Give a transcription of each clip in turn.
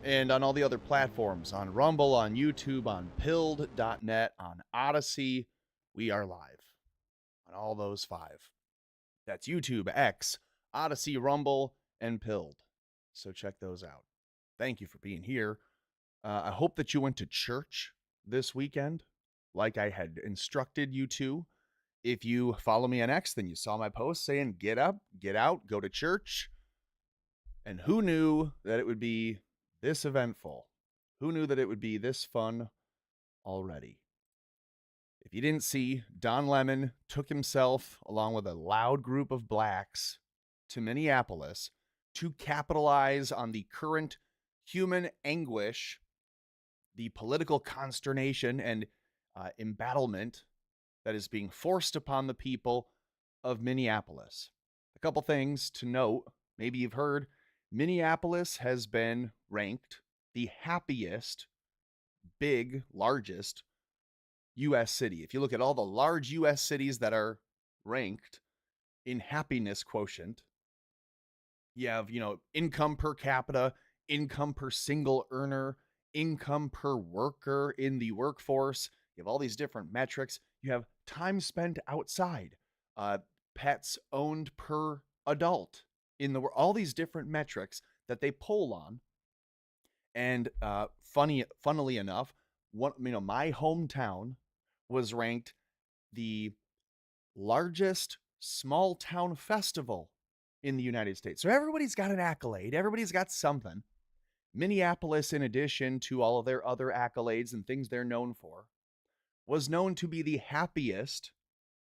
and on all the other platforms, on Rumble, on YouTube, on pilled.net, on Odyssey. We are live on all those five. That's YouTube, X, Odyssey, Rumble, and Pilled. So check those out. Thank you for being here. I hope that you went to church this weekend like I had instructed you to. If you follow me on X, then you saw my post saying, get up, get out, go to church. And who knew that it would be this eventful? Who knew that it would be this fun already? If you didn't see, Don Lemon took himself, along with a loud group of blacks, to Minneapolis to capitalize on the current human anguish, the political consternation, and embattlement that is being forced upon the people of Minneapolis. A couple things to note. Maybe you've heard Minneapolis has been ranked the happiest, largest U.S. city. If you look at all the large U.S. cities that are ranked in happiness quotient, you have, income per capita, income per single earner, income per worker in the workforce. You have all these different metrics. You have time spent outside, pets owned per adult in all these different metrics that they poll on. And funnily enough, my hometown was ranked the largest small town festival in the United States. So everybody's got an accolade. Everybody's got something. Minneapolis, in addition to all of their other accolades and things they're known for, was known to be the happiest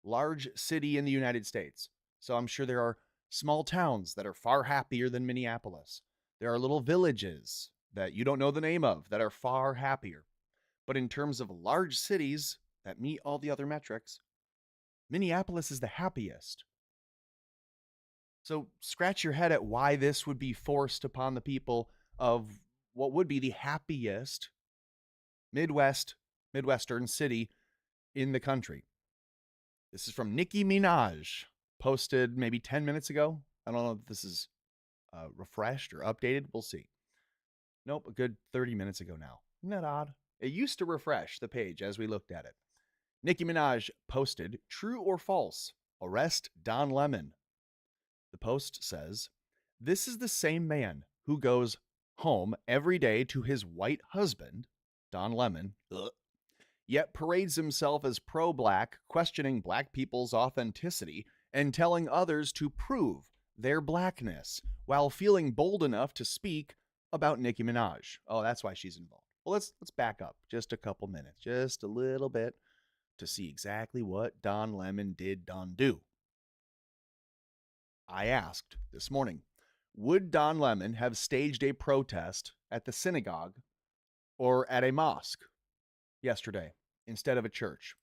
large city in the United States. So I'm sure there are small towns that are far happier than Minneapolis. There are little villages that you don't know the name of that are far happier. But in terms of large cities that meet all the other metrics, Minneapolis is the happiest. So scratch your head at why this would be forced upon the people of what would be the happiest Midwestern city in the country. This is from Nicki Minaj, posted maybe 10 minutes ago. I don't know if this is refreshed or updated. We'll see. Nope, a good 30 minutes ago now. Isn't that odd? It used to refresh the page as we looked at it. Nicki Minaj posted, "True or false? Arrest Don Lemon." The post says, "This is the same man who goes home every day to his white husband, Don Lemon, yet parades himself as pro-black, questioning black people's authenticity and telling others to prove their blackness while feeling bold enough to speak about Nicki Minaj." Oh, that's why she's involved. Well, let's back up just a couple minutes, just a little bit, to see exactly what Don Lemon did do. I asked this morning, would Don Lemon have staged a protest at the synagogue or at a mosque yesterday instead of a church?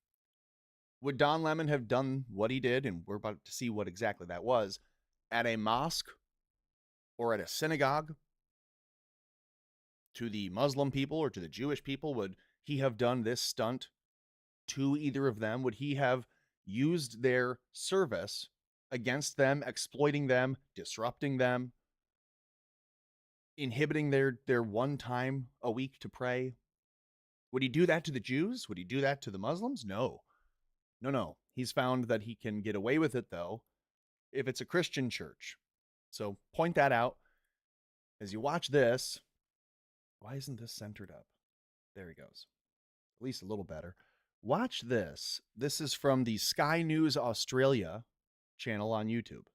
Would Don Lemon have done what he did, and we're about to see what exactly that was, at a mosque or at a synagogue? To the Muslim people or to the Jewish people, would he have done this stunt to either of them? Would he have used their service against them, exploiting them, disrupting them, inhibiting their one time a week to pray? Would he do that to the Jews? Would he do that to the Muslims? No. He's found that he can get away with it, though, if it's a Christian church. So point that out as you watch this. Why isn't this centered up? There he goes. At least a little better. Watch this. This is from the Sky News Australia channel on YouTube.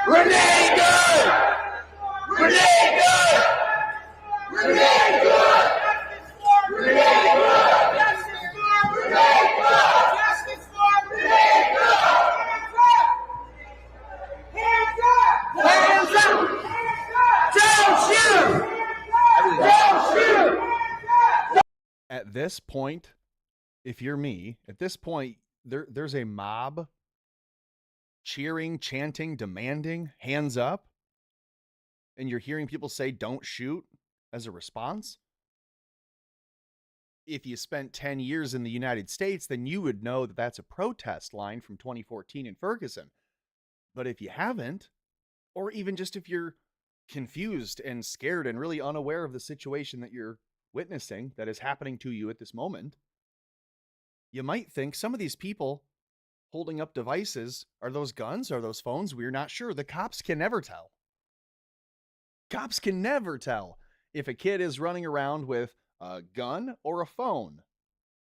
Renee good! Renee good! Renee good! Renee good! Justice for Renee good! Justice for Renee good! Hands up! Hands up! Don't shoot! Don't shoot! At this point, if you're me, at this point, there's a mob cheering, chanting, demanding, hands up, and you're hearing people say, "Don't shoot," as a response. If you spent 10 years in the United States, then you would know that that's a protest line from 2014 in Ferguson. But if you haven't, or even just if you're confused and scared and really unaware of the situation that you're witnessing that is happening to you at this moment, you might think some of these people holding up devices, are those guns? Are those phones? We're not sure. The cops can never tell. Cops can never tell if a kid is running around with a gun or a phone.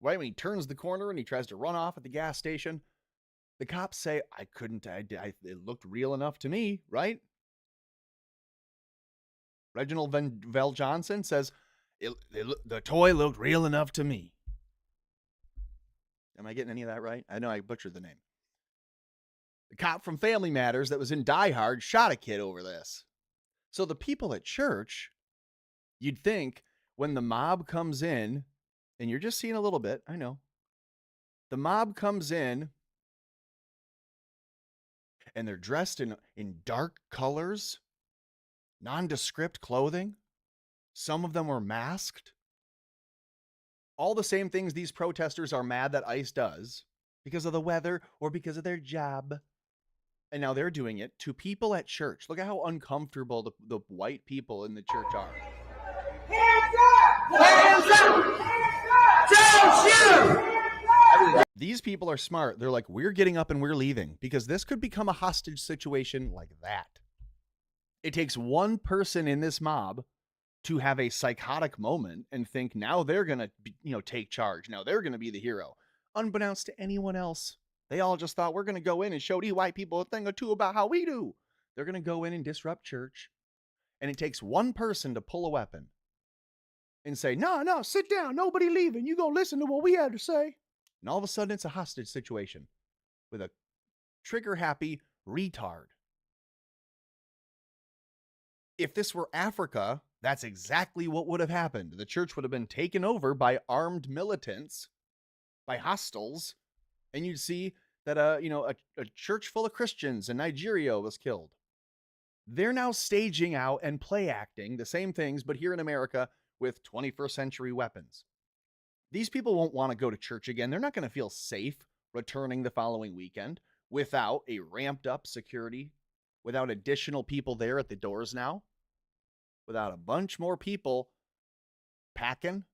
Right when he turns the corner and he tries to run off at the gas station, the cops say, it looked real enough to me, right? Reginald Vell Johnson says, the toy looked real enough to me. Am I getting any of that right? I know I butchered the name. The cop from Family Matters that was in Die Hard shot a kid over this. So the people at church, you'd think when the mob comes in, and you're just seeing a little bit, I know. The mob comes in and they're dressed in dark colors, nondescript clothing. Some of them were masked. All the same things these protesters are mad that ICE does because of the weather or because of their job. And now they're doing it to people at church. Look at how uncomfortable the white people in the church are. Hands up! Hands up! Don't shoot! These people are smart. They're like, we're getting up and we're leaving because this could become a hostage situation like that. It takes one person in this mob to have a psychotic moment and think now they're going to, take charge. Now they're going to be the hero. Unbeknownst to anyone else, they all just thought we're going to go in and show these white people a thing or two about how we do. They're going to go in and disrupt church. And it takes one person to pull a weapon and say, no, sit down. Nobody leaving. You go listen to what we have to say. And all of a sudden it's a hostage situation with a trigger happy retard. If this were Africa, that's exactly what would have happened. The church would have been taken over by armed militants, by hostiles, and you'd see that a church full of Christians in Nigeria was killed. They're now staging out and play acting the same things, but here in America with 21st century weapons. These people won't want to go to church again. They're not going to feel safe returning the following weekend without a ramped up security, without additional people there at the doors now, without a bunch more people packing.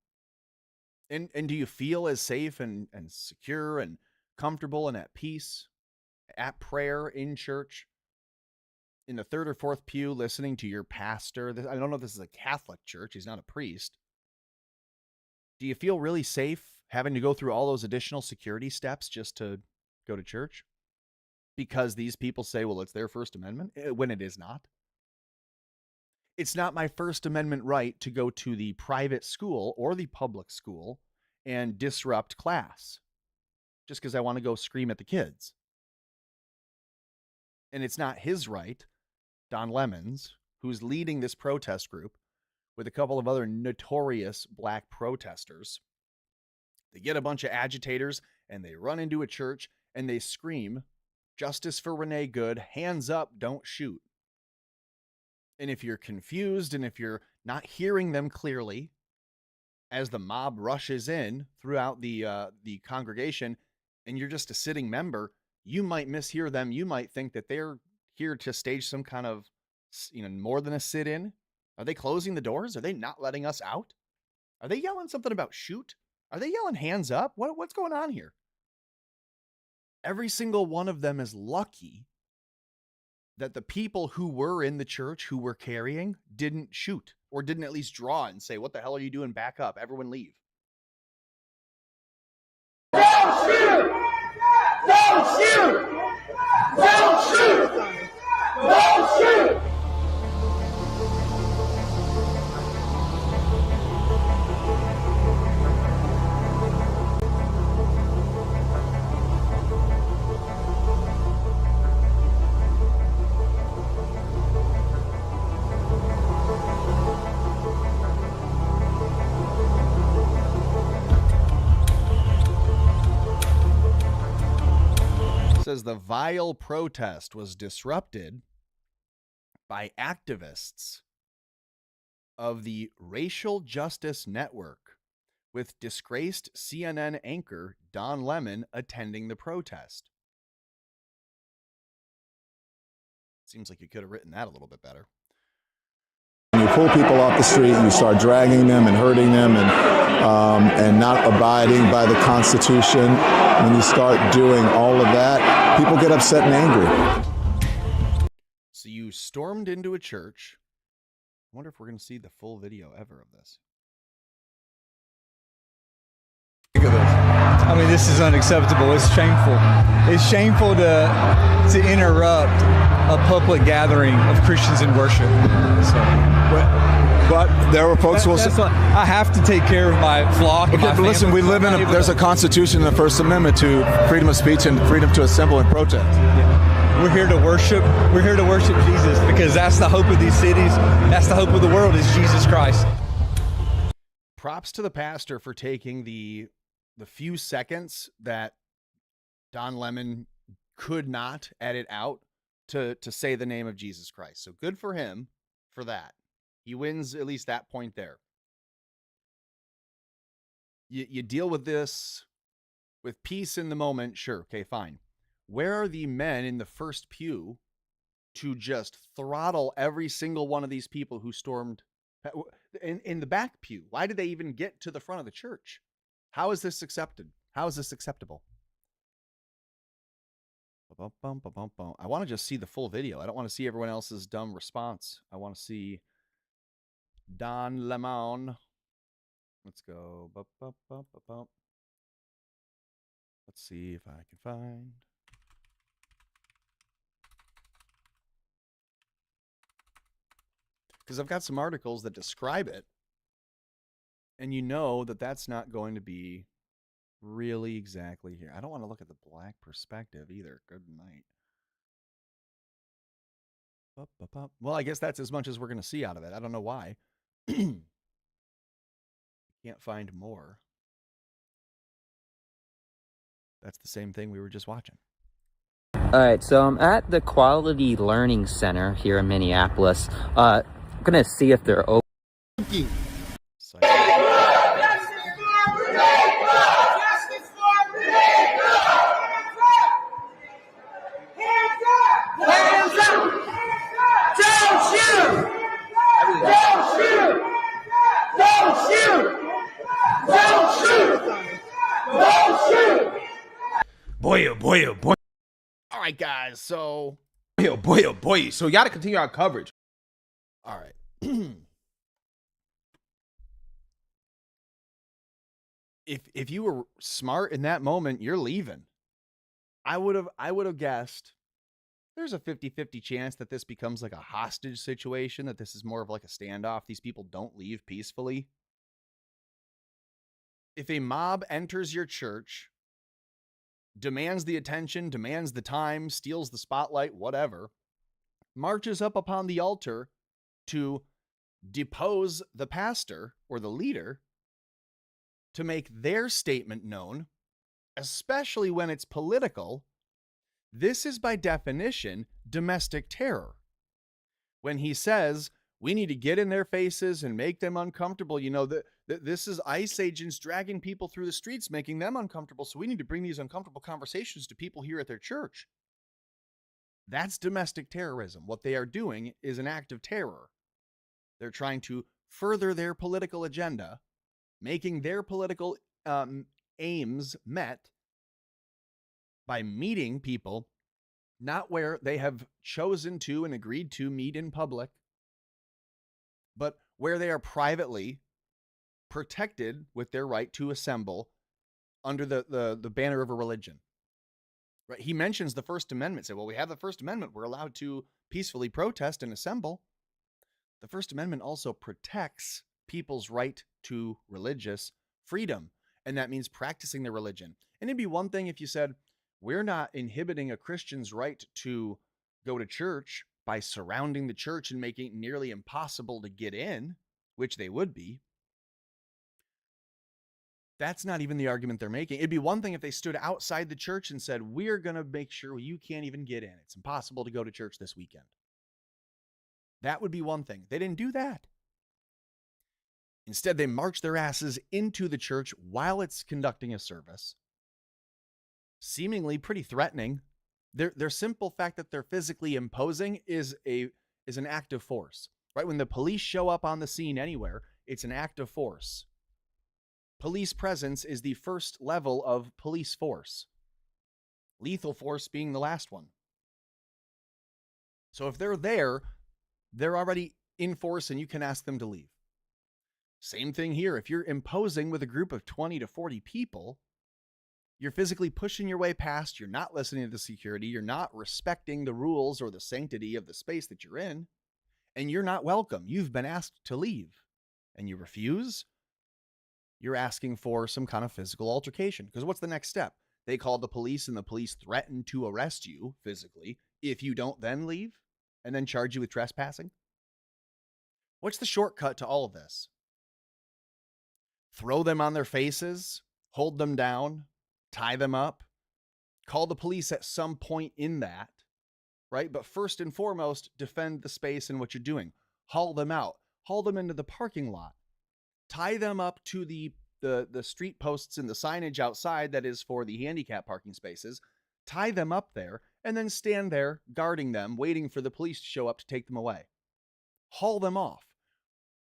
And do you feel as safe and secure and comfortable and at peace at prayer in church, in the third or fourth pew, listening to your pastor? I don't know if this is a Catholic church. He's not a priest. Do you feel really safe having to go through all those additional security steps just to go to church? Because these people say, well, it's their First Amendment, when it is not. It's not my First Amendment right to go to the private school or the public school and disrupt class just because I want to go scream at the kids. And it's not his right, Don Lemons, who's leading this protest group with a couple of other notorious black protesters. They get a bunch of agitators and they run into a church and they scream, "Justice for Renee Good, hands up, don't shoot." And if you're confused and if you're not hearing them clearly as the mob rushes in throughout the congregation and you're just a sitting member, you might mishear them. You might think that they're here to stage some kind of, more than a sit-in. Are they closing the doors? Are they not letting us out? Are they yelling something about shoot? Are they yelling hands up? What's going on here? Every single one of them is lucky that the people who were in the church, who were carrying, didn't shoot or didn't at least draw and say, what the hell are you doing? Back up. Everyone leave. Don't shoot! Don't shoot! Don't shoot! Don't shoot! Says the vile protest was disrupted by activists of the Racial Justice Network, with disgraced CNN anchor Don Lemon attending the protest. Seems like you could have written that a little bit better. pull people off the street, and you start dragging them and hurting them and not abiding by the Constitution, when you start doing all of that, people get upset and angry. So you stormed into a church. I wonder if we're going to see the full video ever of this. I mean, this is unacceptable. It's shameful. It's shameful to interrupt a public gathering of Christians in worship. But there were folks who will say, I have to take care of my flock. okay, but listen, we live there's a Constitution and a First Amendment to freedom of speech and freedom to assemble and protest. Yeah. We're here to worship. We're here to worship Jesus, because that's the hope of these cities. That's the hope of the world, is Jesus Christ. Props to the pastor for taking the few seconds that Don Lemon could not edit out to say the name of Jesus Christ. So good for him for that. He wins at least that point there. You deal with this with peace in the moment. Sure. Okay, fine. Where are the men in the first pew to just throttle every single one of these people who stormed in the back pew? Why did they even get to the front of the church? How is this accepted? How is this acceptable? I want to just see the full video. I don't want to see everyone else's dumb response. I want to see Don Lemon. Let's go. Let's see if I can find. Because I've got some articles that describe it. And you know that that's not going to be really exactly here. I don't want to look at the black perspective either. Good night. Well, I guess that's as much as we're going to see out of it. I don't know why. Can't find more. That's the same thing we were just watching. All right, so I'm at the Quality Learning Center here in Minneapolis. I'm going to see if they're open. Boy, oh boy. All right, guys. So, Boy, oh boy. So you got to continue our coverage. all right. If you were smart in that moment, you're leaving. I would have guessed there's a 50-50 chance that this becomes like a hostage situation, that this is more of like a standoff. These people don't leave peacefully. If a mob enters your church, demands the attention, demands the time, steals the spotlight, whatever, marches up upon the altar to depose the pastor or the leader, to make their statement known, especially when it's political, this is by definition domestic terror. When he says we need to get in their faces and make them uncomfortable, you know, this is ICE agents dragging people through the streets, making them uncomfortable. So we need to bring these uncomfortable conversations to people here at their church. That's domestic terrorism. What they are doing is an act of terror. They're trying to further their political agenda, making their political aims met by meeting people not where they have chosen to and agreed to meet in public, but where they are privately protected with their right to assemble under the banner of a religion. Right? He mentions the First Amendment. Say, well, we have the First Amendment. We're allowed to peacefully protest and assemble. The First Amendment also protects people's right to religious freedom, and that means practicing their religion. And it'd be one thing if you said, we're not inhibiting a Christian's right to go to church by surrounding the church and making it nearly impossible to get in, which they would be. That's not even the argument they're making. It'd be one thing if they stood outside the church and said, we're going to make sure you can't even get in. It's impossible to go to church this weekend. That would be one thing. They didn't do that. Instead, they marched their asses into the church while it's conducting a service, seemingly pretty threatening. Their simple fact that they're physically imposing is an act of force. right? When the police show up on the scene anywhere, it's an act of force. Police presence is the first level of police force. Lethal force being the last one. So if they're there, they're already in force and you can ask them to leave. Same thing here. If you're imposing with a group of 20 to 40 people, you're physically pushing your way past, you're not listening to the security, you're not respecting the rules or the sanctity of the space that you're in, and you're not welcome. You've been asked to leave and you refuse, you're asking for some kind of physical altercation. Because what's the next step? They call the police and the police threaten to arrest you physically if you don't then leave and then charge you with trespassing. What's the shortcut to all of this? Throw them on their faces, hold them down, tie them up, call the police at some point in that, right? But first and foremost, defend the space and what you're doing. Haul them out, haul them into the parking lot, tie them up to the street posts and the signage outside that is for the handicap parking spaces, tie them up there, and then stand there guarding them, waiting for the police to show up to take them away. Haul them off.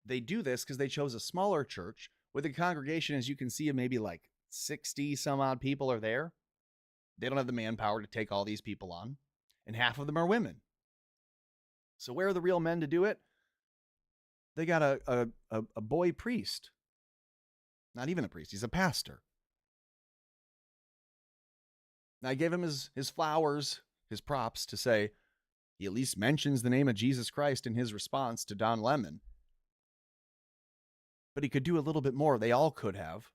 They do this because they chose a smaller church with a congregation, as you can see, of maybe like 60 some odd people are there. They don't have the manpower to take all these people on, and half of them are women. So where are the real men to do it? They got a boy priest. Not even a priest, he's a pastor. Now I gave him his flowers, his props, to say he at least mentions the name of Jesus Christ in his response to Don Lemon. But he could do a little bit more. They all could have.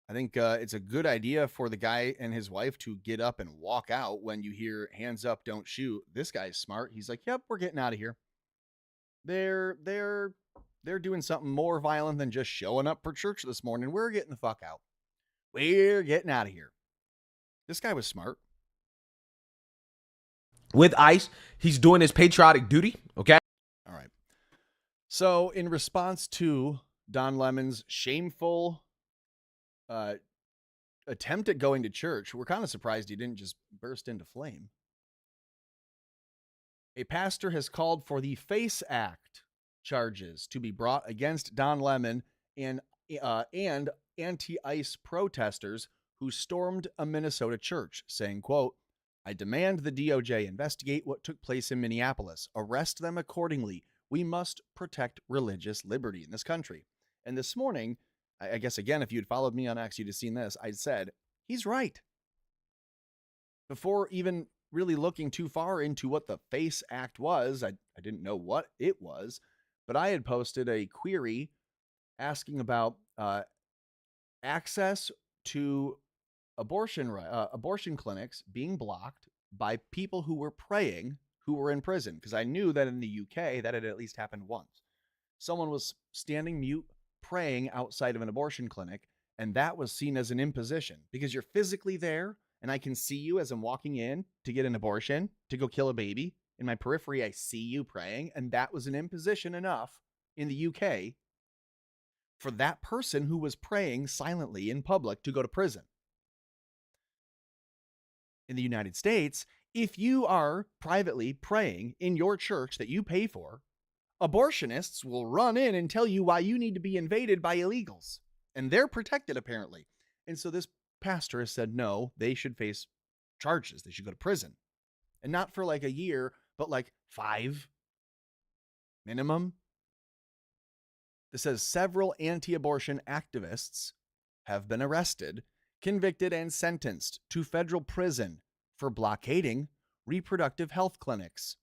I think it's a good idea for the guy and his wife to get up and walk out when you hear hands up, don't shoot. This guy's smart. He's like, yep, we're getting out of here. They're doing something more violent than just showing up for church this morning. We're getting the fuck out. We're getting out of here. This guy was smart. With ICE, he's doing his patriotic duty, okay? All right. So in response to Don Lemon's shameful attempt at going to church, we're kind of surprised he didn't just burst into flame. A pastor has called for the FACE Act charges to be brought against Don Lemon and anti-ICE protesters who stormed a Minnesota church, saying, quote, I demand the DOJ investigate what took place in Minneapolis. Arrest them accordingly. We must protect religious liberty in this country. And this morning, I guess, again, if you'd followed me on X, you'd have seen this. I said, he's right. Before even really looking too far into what the FACE Act was, I didn't know what it was, but I had posted a query asking about access to abortion clinics being blocked by people who were praying, who were in prison. Because I knew that in the UK, that had at least happened once. Someone was standing mute, praying outside of an abortion clinic, and that was seen as an imposition because you're physically there and I can see you as I'm walking in to get an abortion, to go kill a baby. In my periphery, I see you praying, and that was an imposition enough in the UK for that person who was praying silently in public to go to prison. In the United States, if you are privately praying in your church that you pay for, abortionists will run in and tell you why you need to be invaded by illegals. And they're protected, apparently. And so this pastor has said, no, they should face charges. They should go to prison. And not for like a year, but like 5 minimum. This says several anti-abortion activists have been arrested, convicted, and sentenced to federal prison for blockading reproductive health clinics.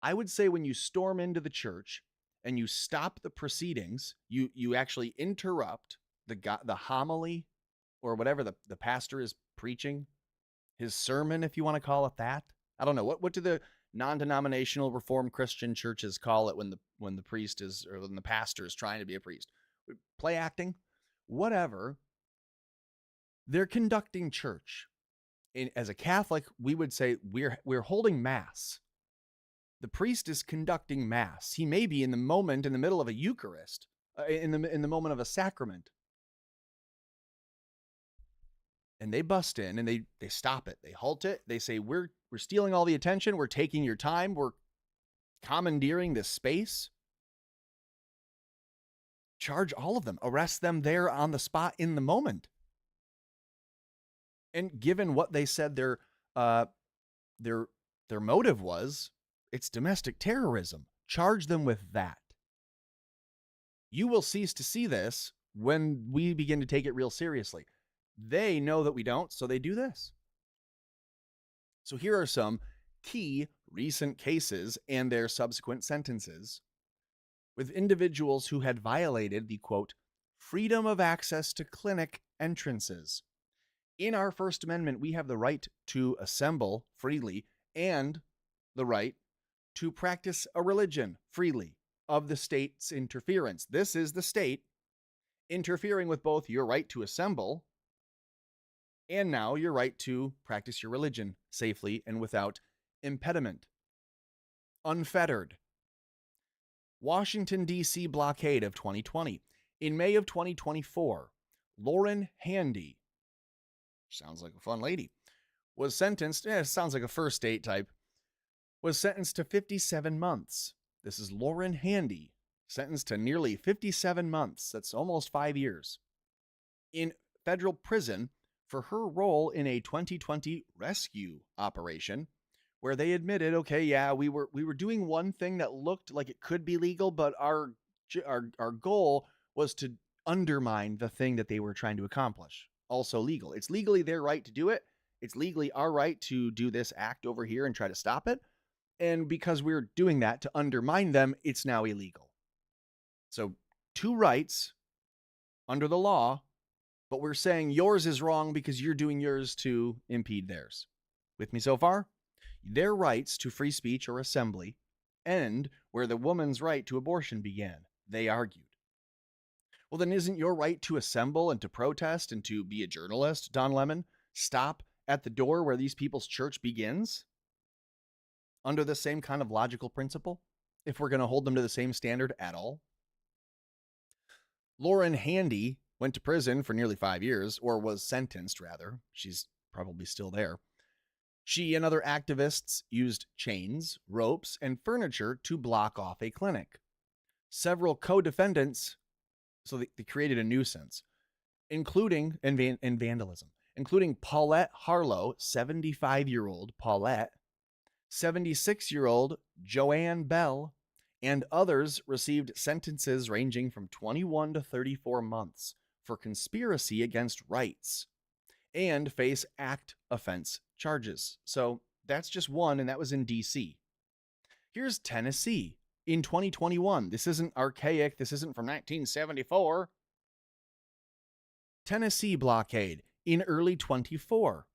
I would say when you storm into the church and you stop the proceedings, you actually interrupt the homily or whatever the pastor is preaching, his sermon, if you want to call it that. I don't know. What do the non-denominational Reformed Christian churches call it when the priest is, or when the pastor is trying to be a priest? Play acting? Whatever. They're conducting church. As a Catholic, we would say we're holding mass. The priest is conducting mass. He may be in the moment, in the middle of a Eucharist, in the moment of a sacrament. And they bust in and they stop it. They halt it. They say, we're stealing all the attention. We're taking your time. We're commandeering this space. Charge all of them. Arrest them there on the spot in the moment. And given what they said their motive was, it's domestic terrorism. Charge them with that. You will cease to see this when we begin to take it real seriously. They know that we don't, so they do this. So here are some key recent cases and their subsequent sentences with individuals who had violated the, quote, freedom of access to clinic entrances. In our First Amendment, we have the right to assemble freely and the right to practice a religion freely of the state's interference. This is the state interfering with both your right to assemble and now your right to practice your religion safely and without impediment. Unfettered. Washington, D.C. blockade of 2020. In May of 2024, Lauren Handy, sounds like a fun lady, was sentenced, sounds like a first date type, was sentenced to 57 months. This is Lauren Handy, sentenced to nearly 57 months. That's almost 5 years. In federal prison for her role in a 2020 rescue operation where they admitted, okay, yeah, we were doing one thing that looked like it could be legal, but our goal was to undermine the thing that they were trying to accomplish. Also legal. It's legally their right to do it. It's legally our right to do this act over here and try to stop it. And because we're doing that to undermine them, it's now illegal. So 2 rights under the law, but we're saying yours is wrong because you're doing yours to impede theirs. With me so far? Their rights to free speech or assembly end where the woman's right to abortion began, they argued. Well, then isn't your right to assemble and to protest and to be a journalist, Don Lemon, stop at the door where these people's church begins? Under the same kind of logical principle, if we're going to hold them to the same standard at all? Lauren Handy went to prison for nearly 5 years, or was sentenced, rather. She's probably still there. She and other activists used chains, ropes, and furniture to block off a clinic. Several co-defendants, so they created a nuisance, including and vandalism, including Paulette Harlow, 75-year-old Paulette, 76-year-old Joanne Bell, and others received sentences ranging from 21 to 34 months for conspiracy against rights and face act offense charges. So that's just one, and that was in D.C. Here's Tennessee in 2021. This isn't archaic. This isn't from 1974. Tennessee blockade in early 24.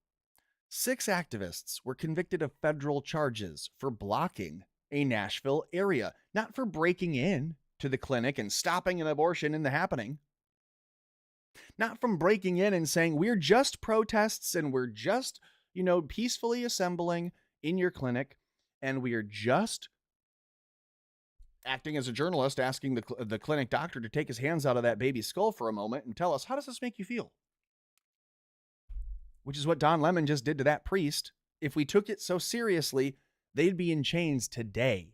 6 activists were convicted of federal charges for blocking a Nashville area, not for breaking in to the clinic and stopping an abortion in the happening. Not from breaking in and saying, we're just protests and we're just, peacefully assembling in your clinic, and we are just acting as a journalist, asking the clinic doctor to take his hands out of that baby's skull for a moment and tell us, how does this make you feel? Which is what Don Lemon just did to that priest. If we took it so seriously, they'd be in chains today.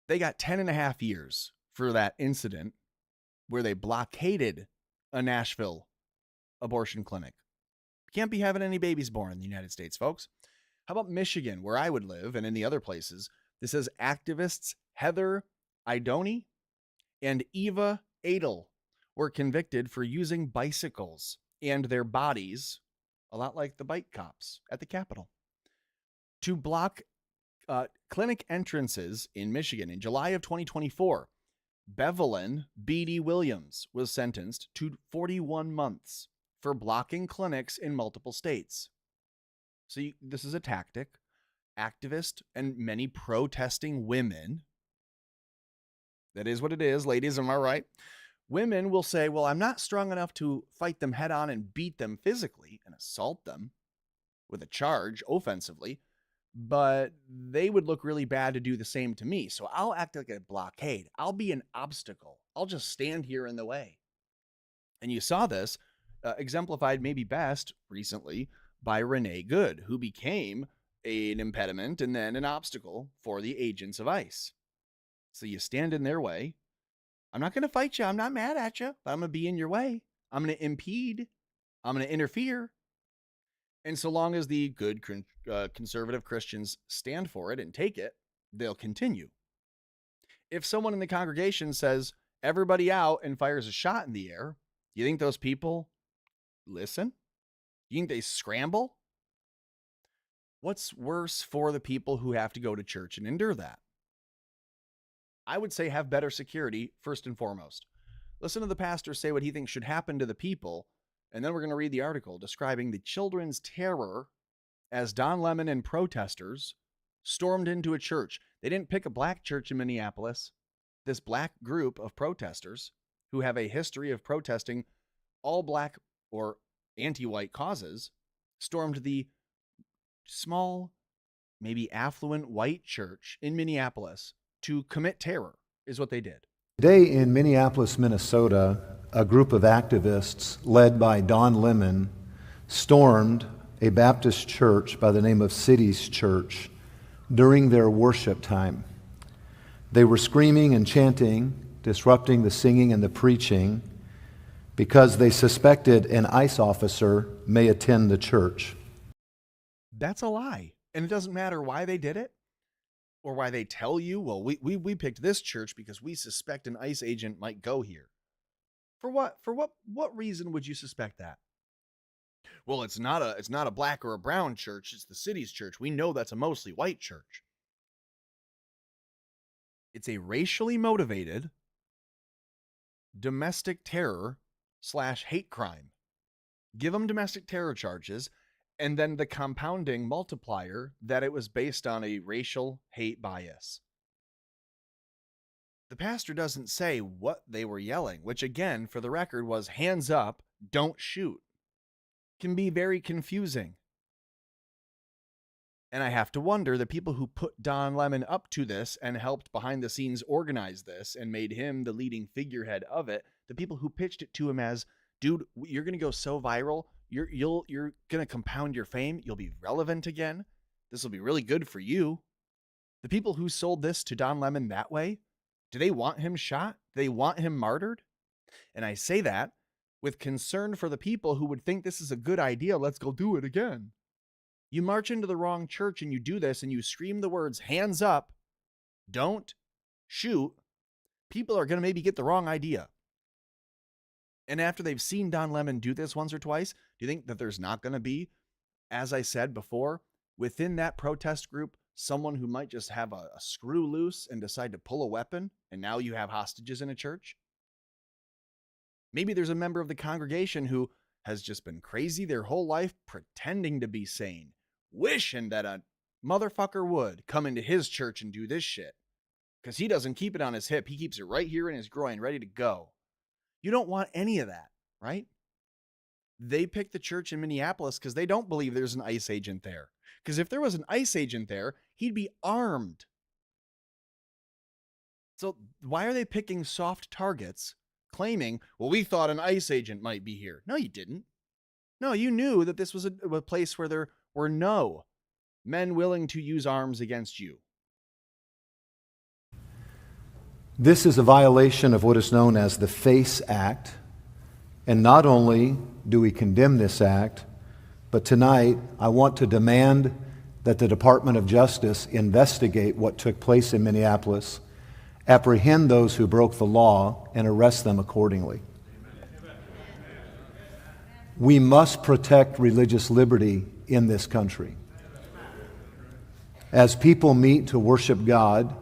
They got 10.5 years for that incident where they blockaded a Nashville abortion clinic. Can't be having any babies born in the United States, folks. How about Michigan, where I would live, and in the other places? This says activists Heather Idoni and Eva Adel were convicted for using bicycles and their bodies, a lot like the bike cops at the Capitol, to block clinic entrances in Michigan. In July of 2024, Bevelyn B.D. Williams was sentenced to 41 months for blocking clinics in multiple states. So this is a tactic. Activist and many protesting women. That is what it is, ladies, am I right? Women will say, well, I'm not strong enough to fight them head on and beat them physically and assault them with a charge offensively, but they would look really bad to do the same to me. So I'll act like a blockade. I'll be an obstacle. I'll just stand here in the way. And you saw this exemplified maybe best recently by Renee Good, who became an impediment and then an obstacle for the agents of ICE. So you stand in their way. I'm not going to fight you. I'm not mad at you, but I'm going to be in your way. I'm going to impede. I'm going to interfere. And so long as the good conservative Christians stand for it and take it, they'll continue. If someone in the congregation says, everybody out, and fires a shot in the air, do you think those people listen? You think they scramble? What's worse for the people who have to go to church and endure that? I would say have better security first and foremost. Listen to the pastor say what he thinks should happen to the people, and then we're going to read the article describing the children's terror as Don Lemon and protesters stormed into a church. They didn't pick a black church in Minneapolis. This black group of protesters who have a history of protesting all black or anti-white causes stormed the small, maybe affluent white church in Minneapolis to commit terror, is what they did. Today in Minneapolis, Minnesota, a group of activists led by Don Lemon stormed a Baptist church by the name of Cities Church during their worship time. They were screaming and chanting, disrupting the singing and the preaching because they suspected an ICE officer may attend the church. That's a lie. And it doesn't matter why they did it or why they tell you, well, we picked this church because we suspect an ICE agent might go here. For what? For what reason would you suspect that? Well, it's not a black or a brown church, it's the Cities Church. We know that's a mostly white church. It's a racially motivated domestic terror / hate crime. Give them domestic terror charges, and then the compounding multiplier that it was based on a racial hate bias. The pastor doesn't say what they were yelling, which again, for the record, was hands up, don't shoot. Can be very confusing. And I have to wonder, the people who put Don Lemon up to this and helped behind the scenes organize this and made him the leading figurehead of it, the people who pitched it to him as, dude, you're going to go so viral, you're going to compound your fame, you'll be relevant again, this will be really good for you. The people who sold this to Don Lemon that way, do they want him shot? Do they want him martyred? And I say that with concern for the people who would think this is a good idea, let's go do it again. You march into the wrong church and you do this and you scream the words, hands up, don't shoot, people are going to maybe get the wrong idea. And after they've seen Don Lemon do this once or twice, do you think that there's not going to be, as I said before, within that protest group, someone who might just have a screw loose and decide to pull a weapon, and now you have hostages in a church? Maybe there's a member of the congregation who has just been crazy their whole life, pretending to be sane, wishing that a motherfucker would come into his church and do this shit. Because he doesn't keep it on his hip. He keeps it right here in his groin, ready to go. You don't want any of that, right? They picked the church in Minneapolis because they don't believe there's an ICE agent there. Because if there was an ICE agent there, he'd be armed. So why are they picking soft targets, claiming, well, we thought an ICE agent might be here? No, you didn't. No, you knew that this was a place where there were no men willing to use arms against you. This is a violation of what is known as the FACE Act. And not only do we condemn this act, but tonight I want to demand that the Department of Justice investigate what took place in Minneapolis, apprehend those who broke the law, and arrest them accordingly. We must protect religious liberty in this country. As people meet to worship God,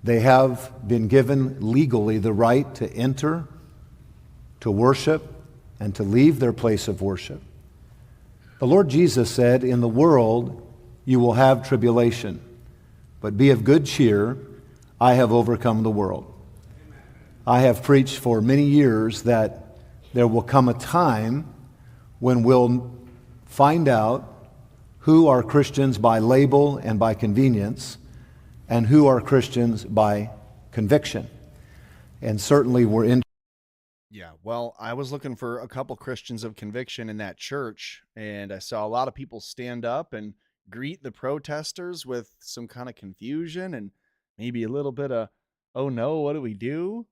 they have been given legally the right to enter, to worship, and to leave their place of worship. The Lord Jesus said, in the world you will have tribulation, but be of good cheer, I have overcome the world. I have preached for many years that there will come a time when we'll find out who are Christians by label and by convenience, and who are Christians by conviction. And certainly we're in. Yeah, well, I was looking for a couple Christians of conviction in that church, and I saw a lot of people stand up and greet the protesters with some kind of confusion and maybe a little bit of Oh no, what do we do?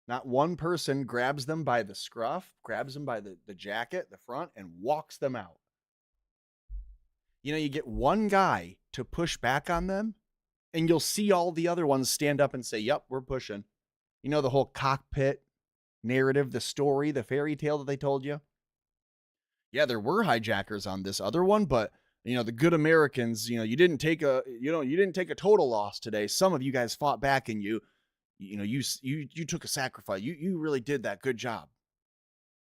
Not one person grabs them by the scruff, grabs them by the jacket, the front, and walks them out. You know, you get one guy to push back on them, and you'll see all the other ones stand up and say, yep, we're pushing. You know, the whole cockpit narrative, the story, the fairy tale that they told you? Yeah, there were hijackers on this other one, but you know, the good Americans, you know, you didn't take a total loss today. Some of you guys fought back and you took a sacrifice. You really did that. Good job.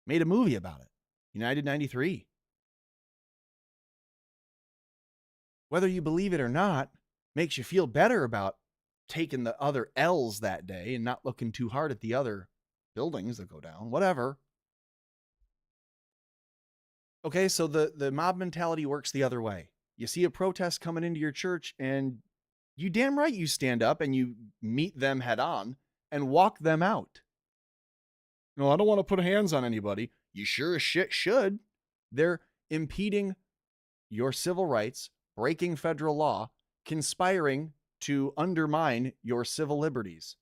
Made a movie about it. United 93. Whether you believe it or not, makes you feel better about taking the other L's that day and not looking too hard at the other buildings that go down, whatever. Okay, so the mob mentality works the other way. You see a protest coming into your church and you damn right you stand up and you meet them head on and walk them out. No, I don't want to put hands on anybody. You sure as shit should. They're impeding your civil rights, breaking federal law, conspiring to undermine your civil liberties.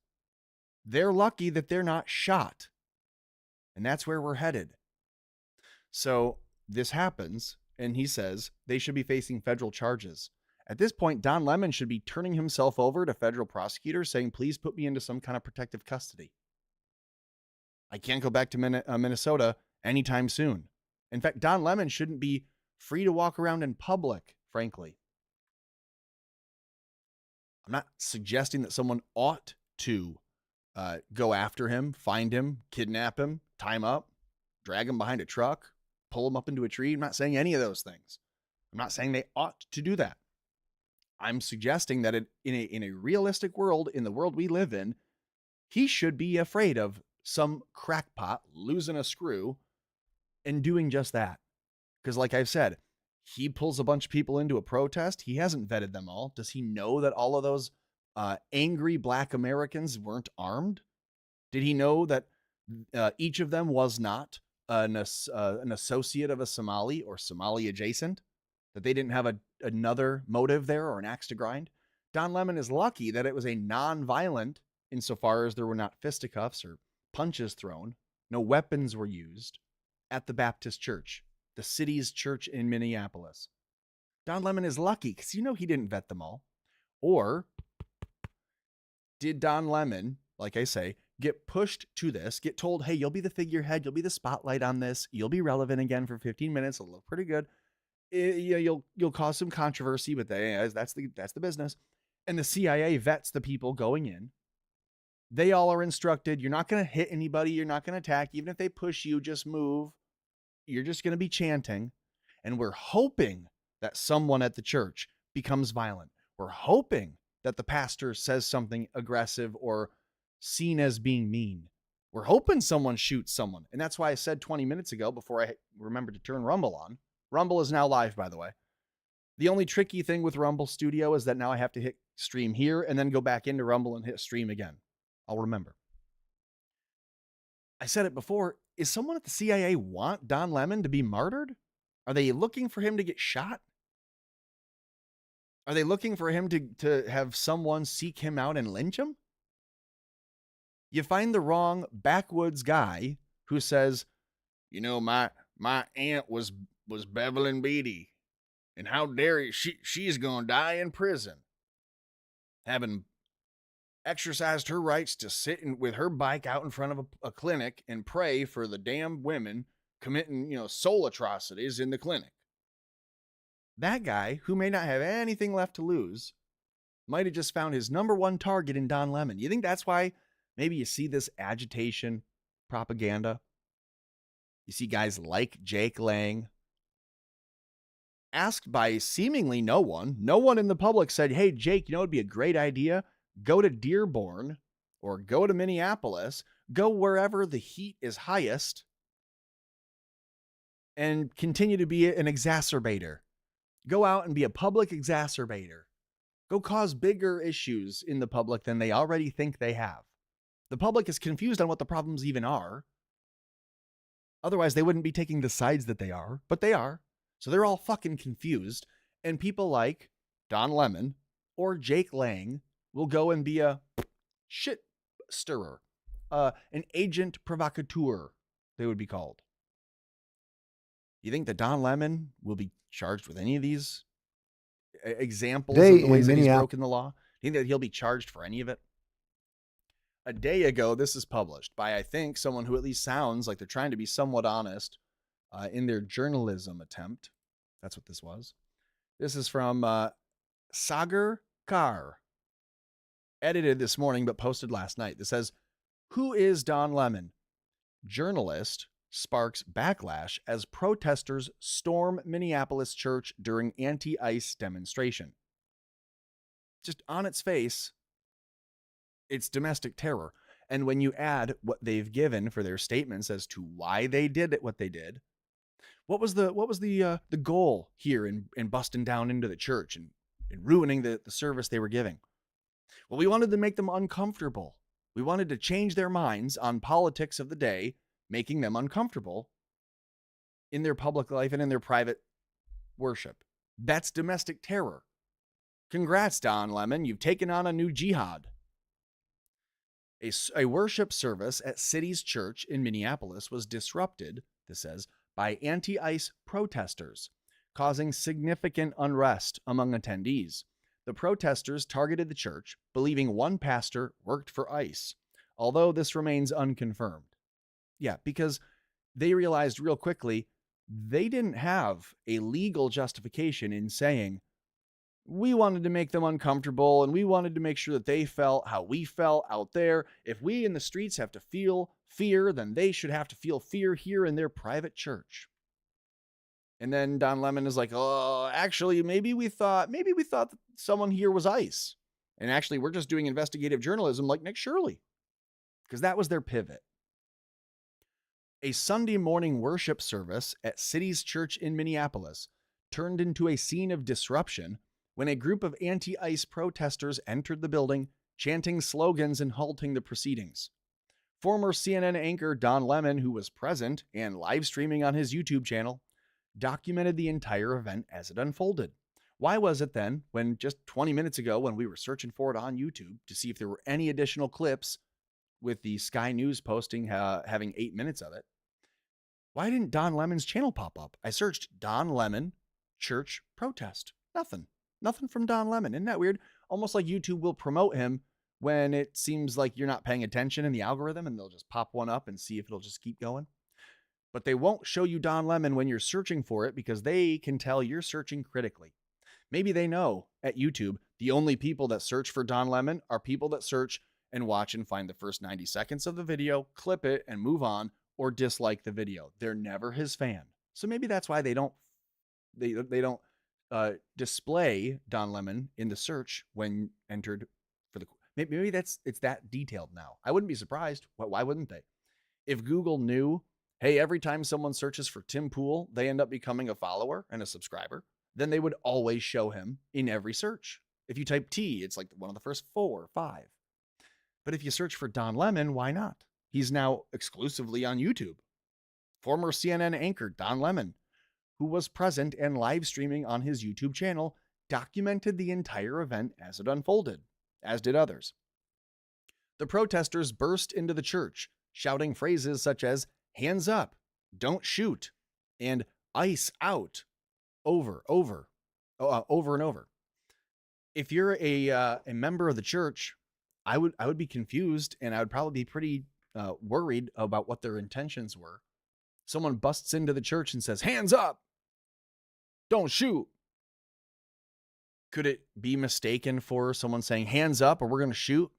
They're lucky that they're not shot. And that's where we're headed. So this happens, and he says they should be facing federal charges. At this point, Don Lemon should be turning himself over to federal prosecutors saying, please put me into some kind of protective custody. I can't go back to Minnesota anytime soon. In fact, Don Lemon shouldn't be free to walk around in public, frankly. I'm not suggesting that someone ought to go after him, find him, kidnap him, tie him up, drag him behind a truck, pull him up into a tree. I'm not saying any of those things. I'm not saying they ought to do that. I'm suggesting that in a realistic world, in the world we live in, he should be afraid of some crackpot losing a screw and doing just that. Because like I've said, he pulls a bunch of people into a protest. He hasn't vetted them all. Does he know that all of those angry Black Americans weren't armed? Did he know that each of them was not an associate of a Somali or Somali adjacent? That they didn't have another motive there or an axe to grind? Don Lemon is lucky that it was a non-violent, insofar as there were not fisticuffs or punches thrown. No weapons were used at the Baptist church, the city's church in Minneapolis. Don Lemon is lucky because you know he didn't vet them all. Or did Don Lemon, like I say, get pushed to this, get told, hey, you'll be the figurehead, you'll be the spotlight on this, you'll be relevant again for 15 minutes, it'll look pretty good. You'll cause some controversy, but that's the business. And the CIA vets the people going in. They all are instructed, you're not going to hit anybody, you're not going to attack. Even if they push you, just move. You're just going to be chanting. And we're hoping that someone at the church becomes violent. We're hoping that the pastor says something aggressive or seen as being mean. We're hoping someone shoots someone. And that's why I said 20 minutes ago, before I remembered to turn Rumble on. Rumble is now live, by the way. The only tricky thing with Rumble Studio is that now I have to hit stream here and then go back into Rumble and hit stream again. I'll remember. I said it before. Is someone at the CIA want Don Lemon to be martyred? Are they looking for him to get shot? Are they looking for him to have someone seek him out and lynch him? You find the wrong backwoods guy who says, you know, my aunt was Bevelyn Beatty, and how dare you, she's gonna die in prison, having exercised her rights to sit with her bike out in front of a clinic and pray for the damn women committing, soul atrocities in the clinic. That guy, who may not have anything left to lose, might have just found his number one target in Don Lemon. You think that's why maybe you see this agitation propaganda? You see guys like Jake Lang, asked by seemingly no one in the public said, hey, Jake, it'd be a great idea. Go to Dearborn or go to Minneapolis, go wherever the heat is highest and continue to be an exacerbator. Go out and be a public exacerbator. Go cause bigger issues in the public than they already think they have. The public is confused on what the problems even are. Otherwise, they wouldn't be taking the sides that they are, but they are. So they're all fucking confused. And people like Don Lemon or Jake Lang will go and be a shit stirrer, an agent provocateur, they would be called. You think that Don Lemon will be charged with any of these examples of the ways that he's broken the law? Do you think that he'll be charged for any of it? A day ago, this is published by, I think, someone who at least sounds like they're trying to be somewhat honest in their journalism attempt. That's what this was. This is from Sagar Kar, edited this morning but posted last night. This says, "Who is Don Lemon? Journalist sparks backlash as protesters storm Minneapolis church during anti-ICE demonstration." Just on its face, it's domestic terror. And when you add what they've given for their statements as to why they did it, what they did, what was the goal here in busting down into the church and ruining the service they were giving? Well, we wanted to make them uncomfortable. We wanted to change their minds on politics of the day, making them uncomfortable in their public life and in their private worship. That's domestic terror. Congrats, Don Lemon. You've taken on a new jihad. A worship service at City's Church in Minneapolis was disrupted, this says, by anti-ICE protesters, causing significant unrest among attendees. The protesters targeted the church, believing one pastor worked for ICE, although this remains unconfirmed. Yeah, because they realized real quickly they didn't have a legal justification in saying, we wanted to make them uncomfortable and we wanted to make sure that they felt how we felt out there. If we in the streets have to feel fear, then they should have to feel fear here in their private church. And then Don Lemon is like, oh, actually, maybe we thought that someone here was ICE. And actually, we're just doing investigative journalism like Nick Shirley. Because that was their pivot. A Sunday morning worship service at City's Church in Minneapolis turned into a scene of disruption when a group of anti-ICE protesters entered the building, chanting slogans and halting the proceedings. Former CNN anchor Don Lemon, who was present and live streaming on his YouTube channel, documented the entire event as it unfolded. Why was it then, when just 20 minutes ago, when we were searching for it on YouTube to see if there were any additional clips with the Sky News posting having 8 minutes of it, why didn't Don Lemon's channel pop up? I searched Don Lemon church protest. Nothing from Don Lemon. Isn't that weird? Almost like YouTube will promote him when it seems like you're not paying attention in the algorithm, and they'll just pop one up and see if it'll just keep going. But they won't show you Don Lemon when you're searching for it because they can tell you're searching critically. Maybe they know at YouTube the only people that search for Don Lemon are people that search and watch and find the first 90 seconds of the video, clip it and move on, or dislike the video. They're never his fan. So maybe that's why they don't display Don Lemon in the search when entered for the. Maybe it's that detailed now. I wouldn't be surprised. Why wouldn't they? If Google knew, hey, every time someone searches for Tim Pool, they end up becoming a follower and a subscriber, then they would always show him in every search. If you type T, it's like one of the first 4 or 5. But if you search for Don Lemon, why not? He's now exclusively on YouTube. Former CNN anchor Don Lemon, who was present and live streaming on his YouTube channel, documented the entire event as it unfolded, as did others. The protesters burst into the church, shouting phrases such as, hands up, don't shoot, and ICE out, over and over. If you're a member of the church, I would be confused, and I would probably be pretty worried about what their intentions were. Someone busts into the church and says, hands up, don't shoot. Could it be mistaken for someone saying, hands up or we're going to shoot?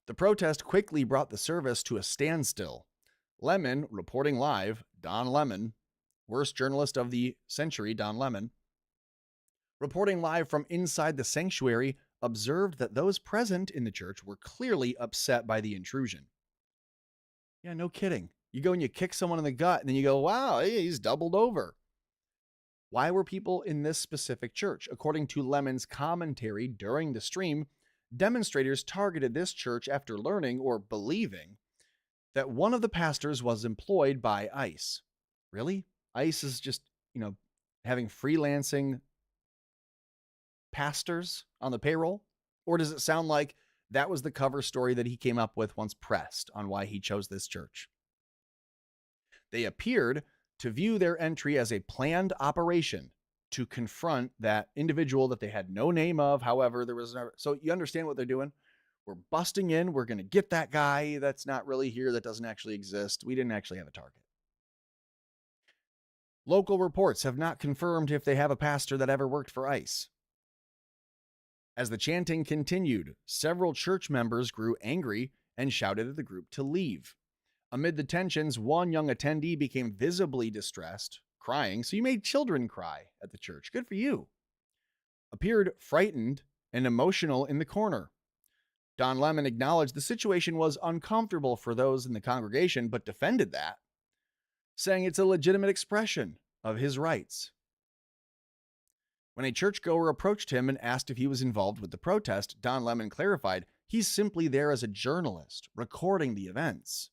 The protest quickly brought the service to a standstill. Lemon, reporting live, Don Lemon, worst journalist of the century, Don Lemon, reporting live from inside the sanctuary, observed that those present in the church were clearly upset by the intrusion. Yeah, no kidding. You go and you kick someone in the gut, and then you go, wow, he's doubled over. Why were people in this specific church? According to Lemon's commentary during the stream, demonstrators targeted this church after learning or believing that one of the pastors was employed by ICE. Really? ICE is just, having freelancing pastors on the payroll? Or does it sound like that was the cover story that he came up with once pressed on why he chose this church? They appeared to view their entry as a planned operation to confront that individual that they had no name of. However, there was no, so you understand what they're doing? We're busting in. We're going to get that guy that's not really here, that doesn't actually exist. We didn't actually have a target. Local reports have not confirmed if they have a pastor that ever worked for ICE. As the chanting continued, several church members grew angry and shouted at the group to leave. Amid the tensions, one young attendee became visibly distressed, crying. So you made children cry at the church. Good for you. Appeared frightened and emotional in the corner. Don Lemon acknowledged the situation was uncomfortable for those in the congregation, but defended that, saying it's a legitimate expression of his rights. When a churchgoer approached him and asked if he was involved with the protest, Don Lemon clarified he's simply there as a journalist, recording the events.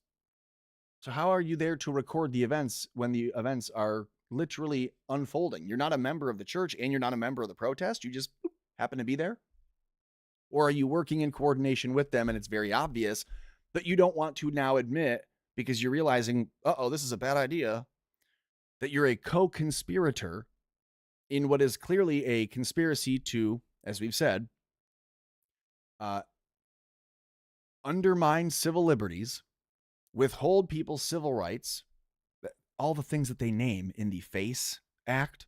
So how are you there to record the events when the events are literally unfolding? You're not a member of the church and you're not a member of the protest. You just happen to be there. Or are you working in coordination with them and it's very obvious, but you don't want to now admit because you're realizing, this is a bad idea, that you're a co-conspirator in what is clearly a conspiracy to, as we've said, undermine civil liberties, withhold people's civil rights, all the things that they name in the FACE Act,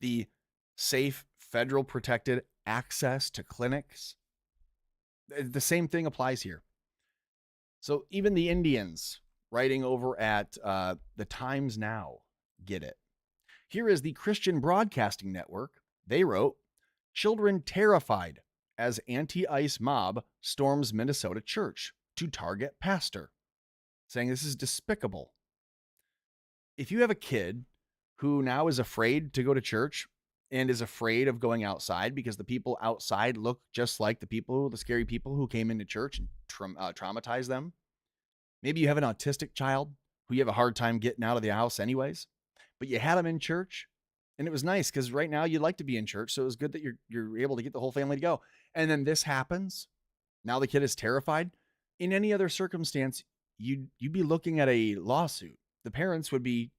the Safe Federal Protected Access to Clinics. The same thing applies here. So even the Indians writing over at the Times Now get it. Here is the Christian Broadcasting Network. They wrote, "Children terrified as anti-ICE mob storms Minnesota church to target pastor," saying this is despicable. If you have a kid who now is afraid to go to church and is afraid of going outside because the people outside look just like the scary people who came into church and traumatize them. Maybe you have an autistic child who you have a hard time getting out of the house anyways, but you had them in church and it was nice because right now you'd like to be in church. So it was good that you're able to get the whole family to go. And then this happens. Now the kid is terrified. In any other circumstance, you'd be looking at a lawsuit. The parents would be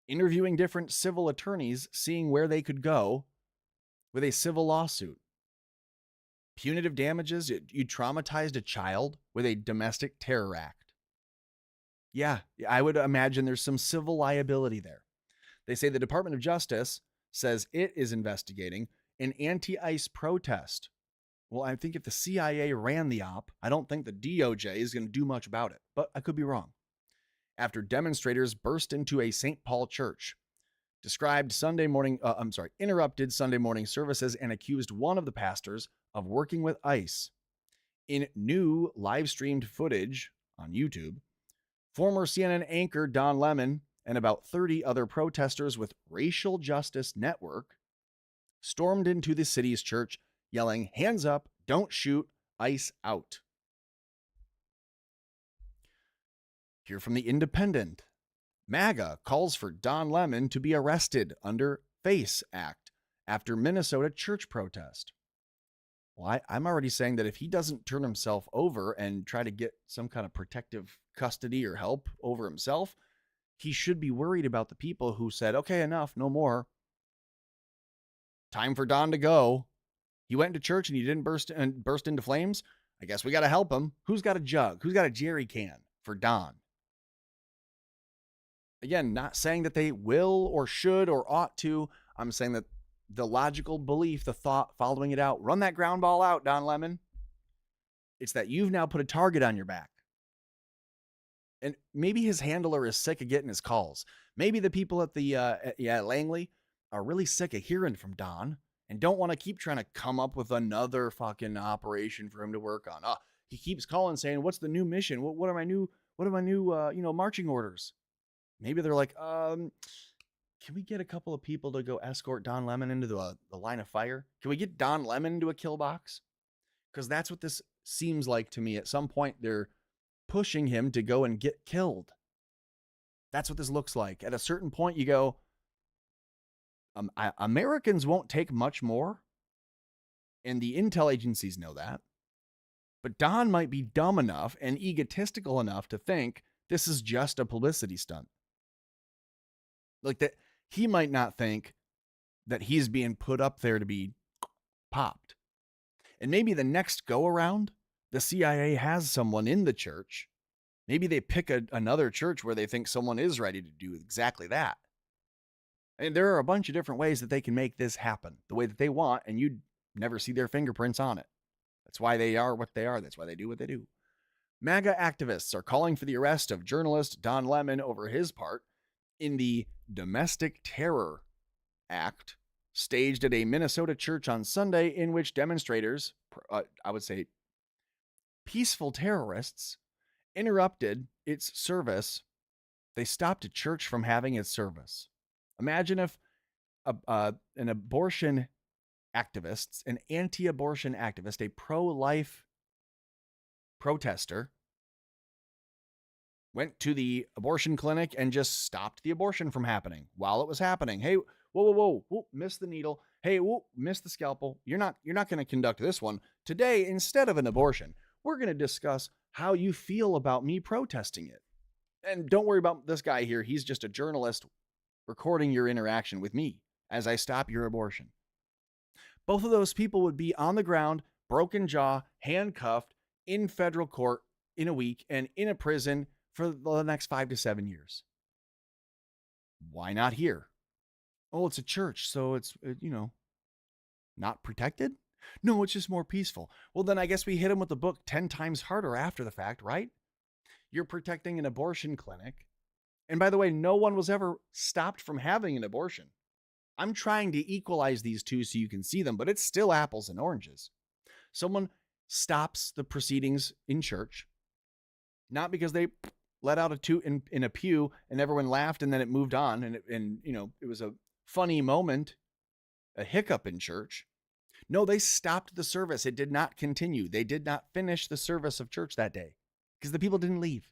interviewing different civil attorneys, seeing where they could go with a civil lawsuit. Punitive damages, you traumatized a child with a domestic terror act. Yeah, I would imagine there's some civil liability there. They say the Department of Justice says it is investigating an anti-ICE protest. Well, I think if the CIA ran the op, I don't think the DOJ is going to do much about it, but I could be wrong. After demonstrators burst into a St. Paul church, interrupted Sunday morning services and accused one of the pastors of working with ICE. In new live-streamed footage on YouTube, former CNN anchor Don Lemon and about 30 other protesters with Racial Justice Network stormed into the city's church, yelling, "Hands up, don't shoot, ICE out." Here from the Independent, MAGA calls for Don Lemon to be arrested under FACE Act after Minnesota church protest. Well, I'm already saying that if he doesn't turn himself over and try to get some kind of protective custody or help over himself, he should be worried about the people who said, okay, enough, no more. Time for Don to go. He went to church and he didn't burst into flames. I guess we got to help him. Who's got a jug? Who's got a jerry can for Don? Again, not saying that they will or should or ought to. I'm saying that the logical belief, the thought following it out, run that ground ball out, Don Lemon. It's that you've now put a target on your back. And maybe his handler is sick of getting his calls. Maybe the people at the Langley are really sick of hearing from Don and don't want to keep trying to come up with another fucking operation for him to work on. He keeps calling saying, "What's the new mission? What are my new marching orders?" Maybe they're like, can we get a couple of people to go escort Don Lemon into the line of fire? Can we get Don Lemon into a kill box? Because that's what this seems like to me. At some point, they're pushing him to go and get killed. That's what this looks like. At a certain point, you go, Americans won't take much more, and the intel agencies know that. But Don might be dumb enough and egotistical enough to think this is just a publicity stunt. Like that, he might not think that he's being put up there to be popped. And maybe the next go around, the CIA has someone in the church. Maybe they pick another church where they think someone is ready to do exactly that. And there are a bunch of different ways that they can make this happen the way that they want, and you'd never see their fingerprints on it. That's why they are what they are. That's why they do what they do. MAGA activists are calling for the arrest of journalist Don Lemon over his part in the Domestic Terror Act staged at a Minnesota church on Sunday, in which demonstrators, I would say peaceful terrorists, interrupted its service. They stopped a church from having its service. Imagine if an abortion activist, an anti-abortion activist, a pro-life protester, went to the abortion clinic and just stopped the abortion from happening while it was happening. Hey, whoa, missed the needle. Hey, missed the scalpel. You're not going to conduct this one. Today, instead of an abortion, we're going to discuss how you feel about me protesting it. And don't worry about this guy here. He's just a journalist recording your interaction with me as I stop your abortion. Both of those people would be on the ground, broken jaw, handcuffed, in federal court in a week, and in a prison for the next 5 to 7 years. Why not here? Oh, it's a church, so it's, not protected? No, it's just more peaceful. Well, then I guess we hit him with the book 10 times harder after the fact, right? You're protecting an abortion clinic. And by the way, no one was ever stopped from having an abortion. I'm trying to equalize these two so you can see them, but it's still apples and oranges. Someone stops the proceedings in church, not because they let out a toot in a pew and everyone laughed and then it moved on and it was a funny moment, a hiccup in church. No, they stopped the service. It did not continue. They did not finish the service of church that day because the people didn't leave.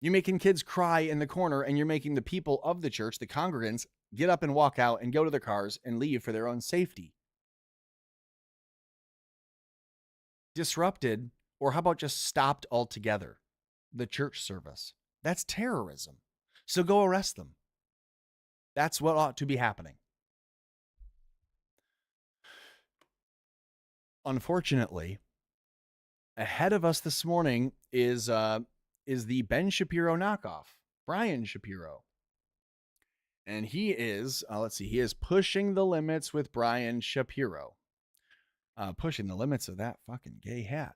You're making kids cry in the corner and you're making the people of the church, the congregants, get up and walk out and go to their cars and leave for their own safety. Disrupted, or how about just stopped altogether, the church service? That's terrorism. So go arrest them. That's what ought to be happening. Unfortunately, ahead of us this morning is the Ben Shapiro knockoff, Brian Shapiro. And he is, he is pushing the limits with Brian Shapiro. Pushing the limits of that fucking gay hat.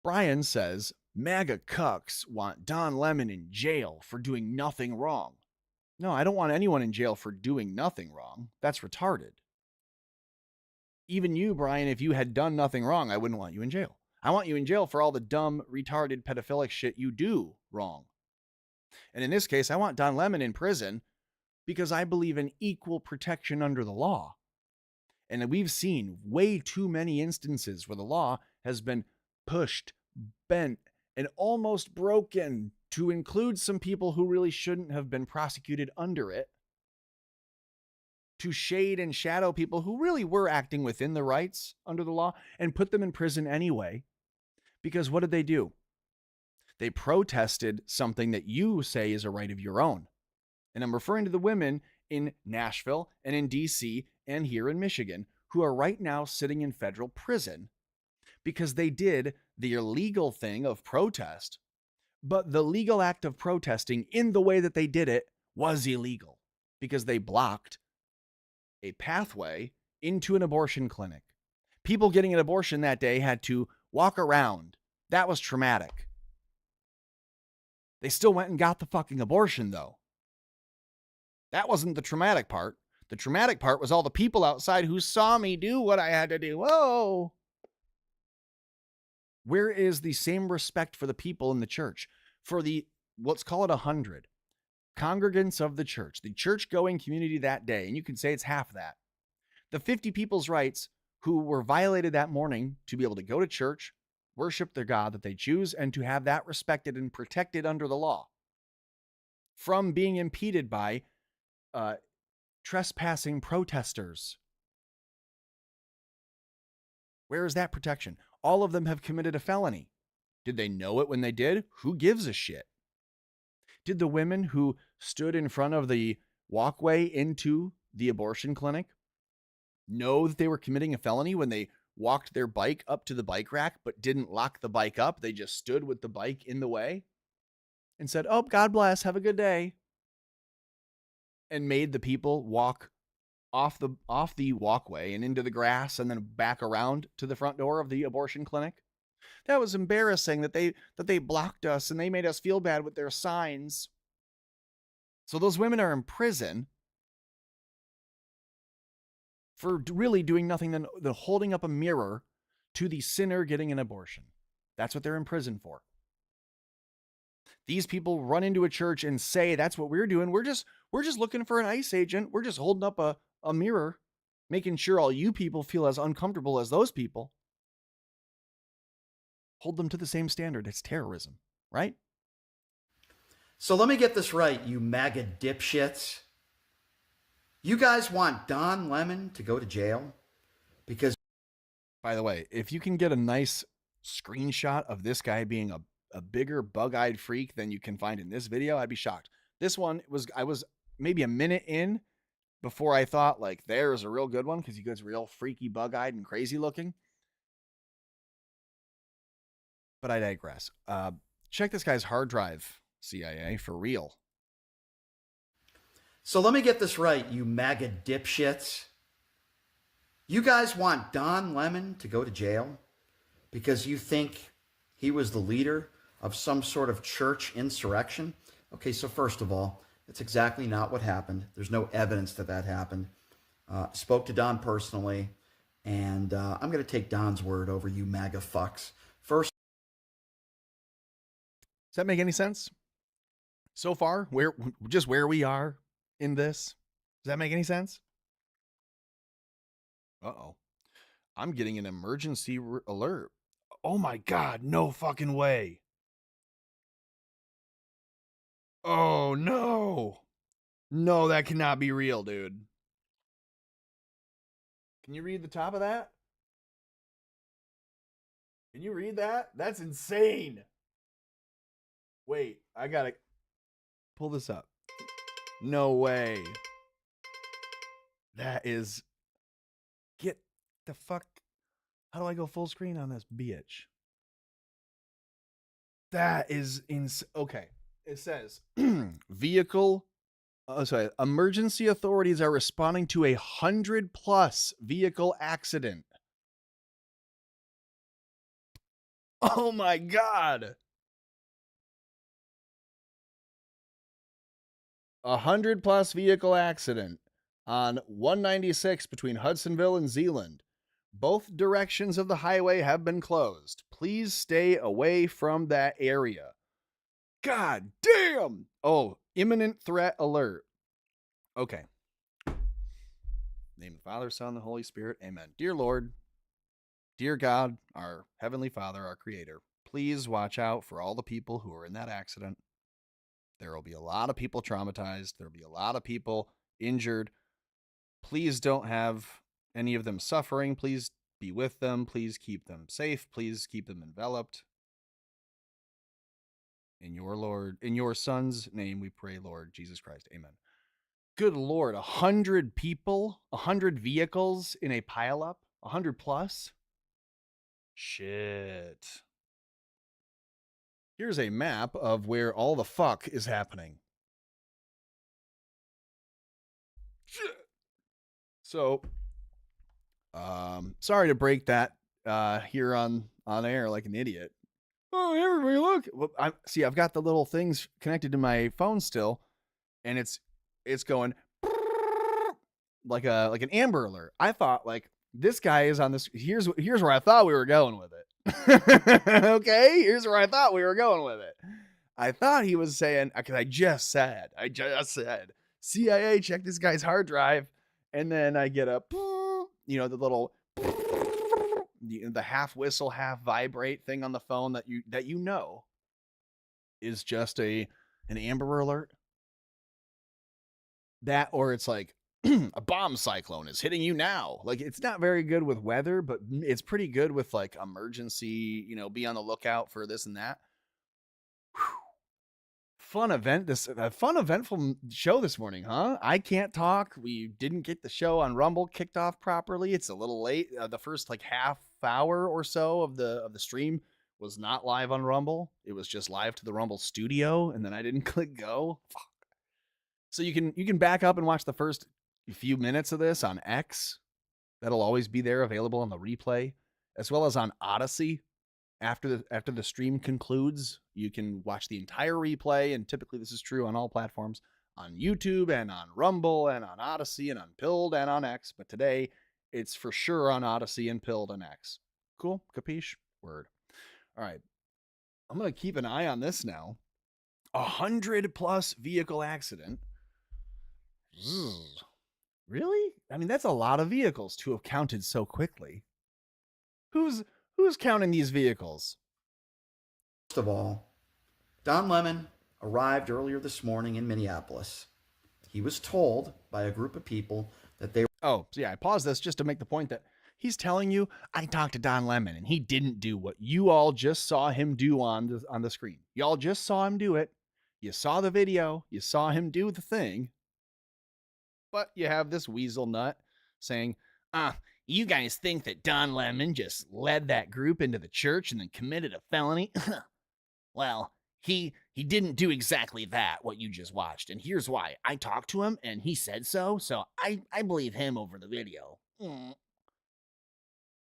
Brian says, MAGA cucks want Don Lemon in jail for doing nothing wrong. No, I don't want anyone in jail for doing nothing wrong. That's retarded. Even you, Brian, if you had done nothing wrong, I wouldn't want you in jail. I want you in jail for all the dumb, retarded, pedophilic shit you do wrong. And in this case, I want Don Lemon in prison because I believe in equal protection under the law. And we've seen way too many instances where the law has been pushed, bent, and almost broken to include some people who really shouldn't have been prosecuted under it, to shade and shadow people who really were acting within the rights under the law and put them in prison anyway. Because what did they do? They protested something that you say is a right of your own. And I'm referring to the women in Nashville and in DC and here in Michigan who are right now sitting in federal prison because they did the illegal thing of protest, but the legal act of protesting in the way that they did it was illegal because they blocked a pathway into an abortion clinic. People getting an abortion that day had to walk around. That was traumatic. They still went and got the fucking abortion, though. That wasn't the traumatic part. The traumatic part was all the people outside who saw me do what I had to do. Whoa. Where is the same respect for the people in the church? For the, let's call it 100 congregants of the church-going community that day, and you can say it's half that. The 50 people's rights who were violated that morning to be able to go to church, worship their God that they choose, and to have that respected and protected under the law. from being impeded by trespassing protesters. Where is that protection? All of them have committed a felony. Did they know it when they did? Who gives a shit? Did the women who stood in front of the walkway into the abortion clinic know that they were committing a felony when they walked their bike up to the bike rack but didn't lock the bike up? They just stood with the bike in the way and said, "Oh, God bless, have a good day," and made the people walk off the walkway and into the grass and then back around to the front door of the abortion clinic. That was embarrassing that they blocked us and they made us feel bad with their signs. So those women are in prison for really doing nothing than holding up a mirror to the sinner getting an abortion. That's what they're in prison for. These people run into a church and say, "That's what we're doing. We're just looking for an ICE agent. We're just holding up a mirror, making sure all you people feel as uncomfortable as those people." Hold them to the same standard. It's terrorism, right? So let me get this right, you MAGA dipshits. You guys want Don Lemon to go to jail? Because, by the way, if you can get a nice screenshot of this guy being a bigger bug-eyed freak than you can find in this video, I'd be shocked. This one I was maybe a minute in before I thought, like, there's a real good one because he gets real freaky, bug-eyed, and crazy looking. But I digress. Check this guy's hard drive, CIA, for real. So let me get this right, you MAGA dipshits. You guys want Don Lemon to go to jail because you think he was the leader of some sort of church insurrection? Okay, so first of all, that's exactly not what happened. There's no evidence that happened. Spoke to Don personally, and I'm going to take Don's word over you MAGA fucks. First, does that make any sense? So far, where we are in this? Does that make any sense? Uh-oh. I'm getting an emergency alert. Oh my God, no fucking way. Oh no. No, that cannot be real, dude. Can you read the top of that? Can you read that? That's insane. Wait, I gotta pull this up. No way. That is... Get the fuck... How do I go full screen on this bitch? That is okay. It says, emergency authorities are responding to 100+ vehicle accident. Oh my God. 100+ vehicle accident on 196 between Hudsonville and Zeeland. Both directions of the highway have been closed. Please stay away from that area. God damn! Oh, imminent threat alert. Okay. Name of the Father, Son, the Holy Spirit. Amen. Dear Lord, dear God, our Heavenly Father, our Creator, please watch out for all the people who are in that accident. There will be a lot of people traumatized. There will be a lot of people injured. Please don't have any of them suffering. Please be with them. Please keep them safe. Please keep them enveloped. In your Son's name we pray, Lord Jesus Christ. Amen. Good Lord, 100 people, 100 vehicles in a pileup, 100+. Shit. Here's a map of where all the fuck is happening. Shit. So, sorry to break that here on air like an idiot. Oh, everybody look. Well, I've got the little things connected to my phone still, and it's going like an Amber Alert. I thought, like, this guy is on this. Here's where I thought we were going with it. Okay, here's where I thought we were going with it. I thought he was saying, because I just said, CIA, check this guy's hard drive, and then I get a, the little, the half whistle, half vibrate thing on the phone that you know is just an Amber Alert. That, or it's like a bomb cyclone is hitting you now. Like, it's not very good with weather, but it's pretty good with like emergency, be on the lookout for this and that. Fun event. A fun, eventful show this morning, huh? I can't talk. We didn't get the show on Rumble kicked off properly. It's a little late. The first like half hour or so of the stream was not live on Rumble. It was just live to the Rumble studio, and then I didn't click go. Fuck. So you can back up and watch the first few minutes of this on X. That'll always be there, available on the replay, as well as on Odyssey. After the stream concludes, you can watch the entire replay, and typically this is true on all platforms, on YouTube and on Rumble and on Odyssey and on Pilled and on X. But today, it's for sure on Odyssey and Pilled and X. Cool? Capiche? Word. All right. I'm going to keep an eye on this now. 100+ vehicle accident. Really? I mean, that's a lot of vehicles to have counted so quickly. Who's counting these vehicles? First of all, Don Lemon arrived earlier this morning in Minneapolis. He was told by a group of people that they... Oh, so yeah, I paused this just to make the point that he's telling you, I talked to Don Lemon and he didn't do what you all just saw him do on the screen. Y'all just saw him do it. You saw the video. You saw him do the thing. But you have this weasel nut saying, you guys think that Don Lemon just led that group into the church and then committed a felony? Well, he didn't do exactly that, what you just watched. And here's why. I talked to him and he said so I believe him over the video.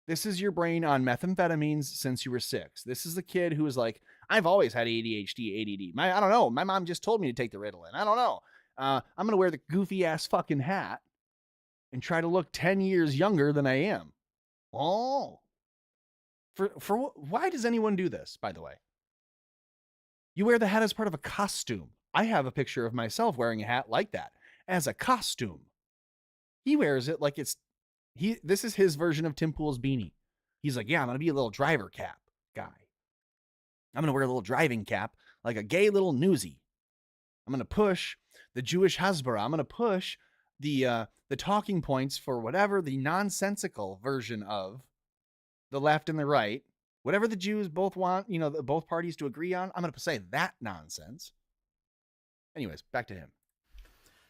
This is your brain on methamphetamines since you were 6. This is the kid who was like, I've always had ADHD, ADD. I don't know. My mom just told me to take the Ritalin. I don't know. I'm going to wear the goofy ass fucking hat and try to look 10 years younger than I am. Oh. Why does anyone do this, by the way? You wear the hat as part of a costume. I have a picture of myself wearing a hat like that as a costume. He wears it like this is his version of Tim Pool's beanie. He's like, yeah, I'm going to be a little driver cap guy. I'm going to wear a little driving cap like a gay little newsie. I'm going to push the Jewish Hasbara. I'm going to push the talking points for whatever the nonsensical version of the left and the right, whatever the Jews both want, both parties to agree on. I'm going to say that nonsense. Anyways, back to him.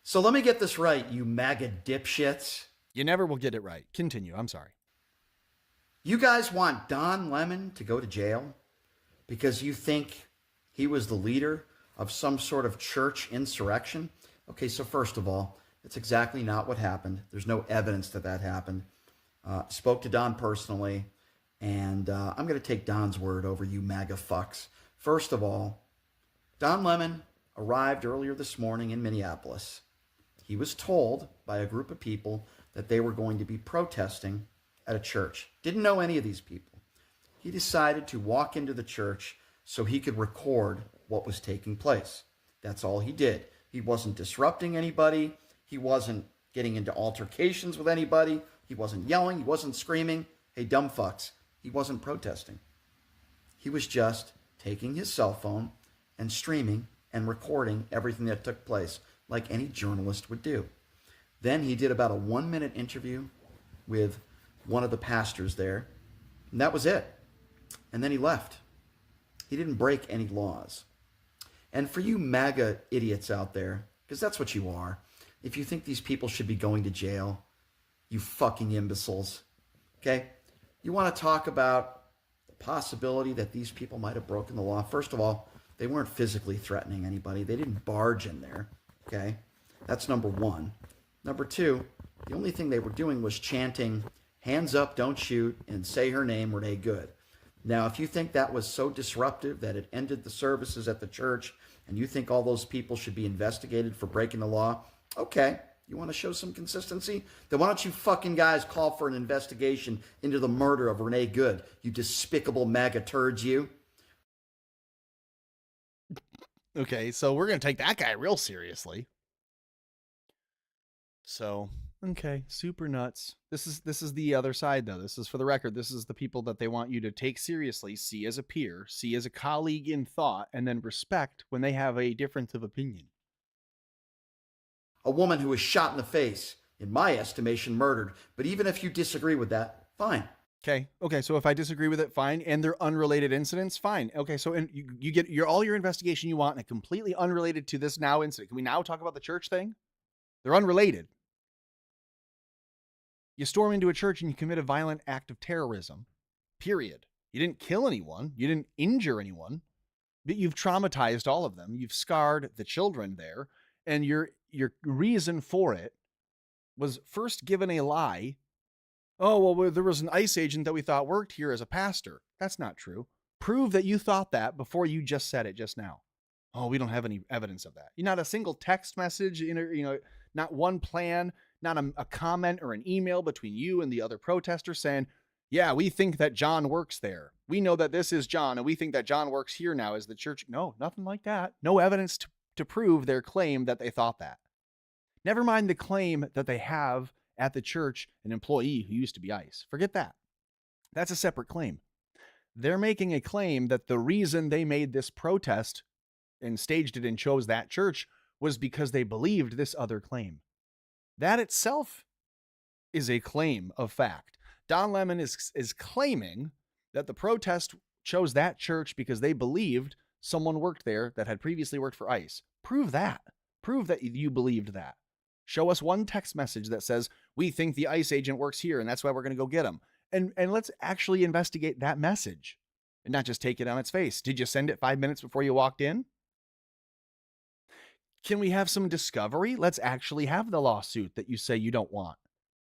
So let me get this right, you MAGA dipshits. You never will get it right. Continue. I'm sorry. You guys want Don Lemon to go to jail because you think he was the leader of some sort of church insurrection? Okay, so first of all, that's exactly not what happened. There's no evidence that happened. Spoke to Don personally, and I'm going to take Don's word over you MAGA fucks. First of all, Don Lemon arrived earlier this morning in Minneapolis. He was told by a group of people that they were going to be protesting at a church. Didn't know any of these people. He decided to walk into the church so he could record what was taking place. That's all he did. He wasn't disrupting anybody. He wasn't getting into altercations with anybody. He wasn't yelling. He wasn't screaming, hey, dumb fucks. He wasn't protesting. He was just taking his cell phone and streaming and recording everything that took place like any journalist would do. Then he did about a 1-minute interview with one of the pastors there, and that was it. And then he left. He didn't break any laws. And for you MAGA idiots out there, because that's what you are, if you think these people should be going to jail, you fucking imbeciles, okay? You want to talk about the possibility that these people might have broken the law. First of all, they weren't physically threatening anybody. They didn't barge in there, okay? That's number one. Number two, the only thing they were doing was chanting, hands up, don't shoot, and say her name, Renee Good. Now, if you think that was so disruptive that it ended the services at the church and you think all those people should be investigated for breaking the law, okay, you want to show some consistency? Then why don't you fucking guys call for an investigation into the murder of Renee Good, you despicable MAGA turds, you? Okay, so we're going to take that guy real seriously. So, okay, super nuts. This is the other side, though. This is, for the record, this is the people that they want you to take seriously, see as a peer, see as a colleague in thought, and then respect when they have a difference of opinion. A woman who was shot in the face, in my estimation, murdered. But even if you disagree with that, fine. Okay. So if I disagree with it, fine. And they're unrelated incidents, fine. Okay. So you get all your investigation you want and completely unrelated to this now incident. Can we now talk about the church thing? They're unrelated. You storm into a church and you commit a violent act of terrorism, period. You didn't kill anyone. You didn't injure anyone, but you've traumatized all of them. You've scarred the children there. And your reason for it was first given a lie. Oh, well, there was an ICE agent that we thought worked here as a pastor. That's not true. Prove that you thought that before you just said it just now. Oh, we don't have any evidence of that. Not a single text message, not one plan, not a comment or an email between you and the other protester saying, yeah, we think that John works there. We know that this is John, and we think that John works here now as the church. No, nothing like that. No evidence to prove their claim that they thought that. Never mind the claim that they have at the church an employee who used to be ICE. Forget that. That's a separate claim. They're making a claim that the reason they made this protest and staged it and chose that church was because they believed this other claim. That itself is a claim of fact. Don Lemon is claiming that the protest chose that church because they believed someone worked there that had previously worked for ICE. Prove that. Prove that you believed that. Show us one text message that says, we think the ICE agent works here and that's why we're going to go get him. And let's actually investigate that message and not just take it on its face. Did you send it 5 minutes before you walked in? Can we have some discovery? Let's actually have the lawsuit that you say you don't want.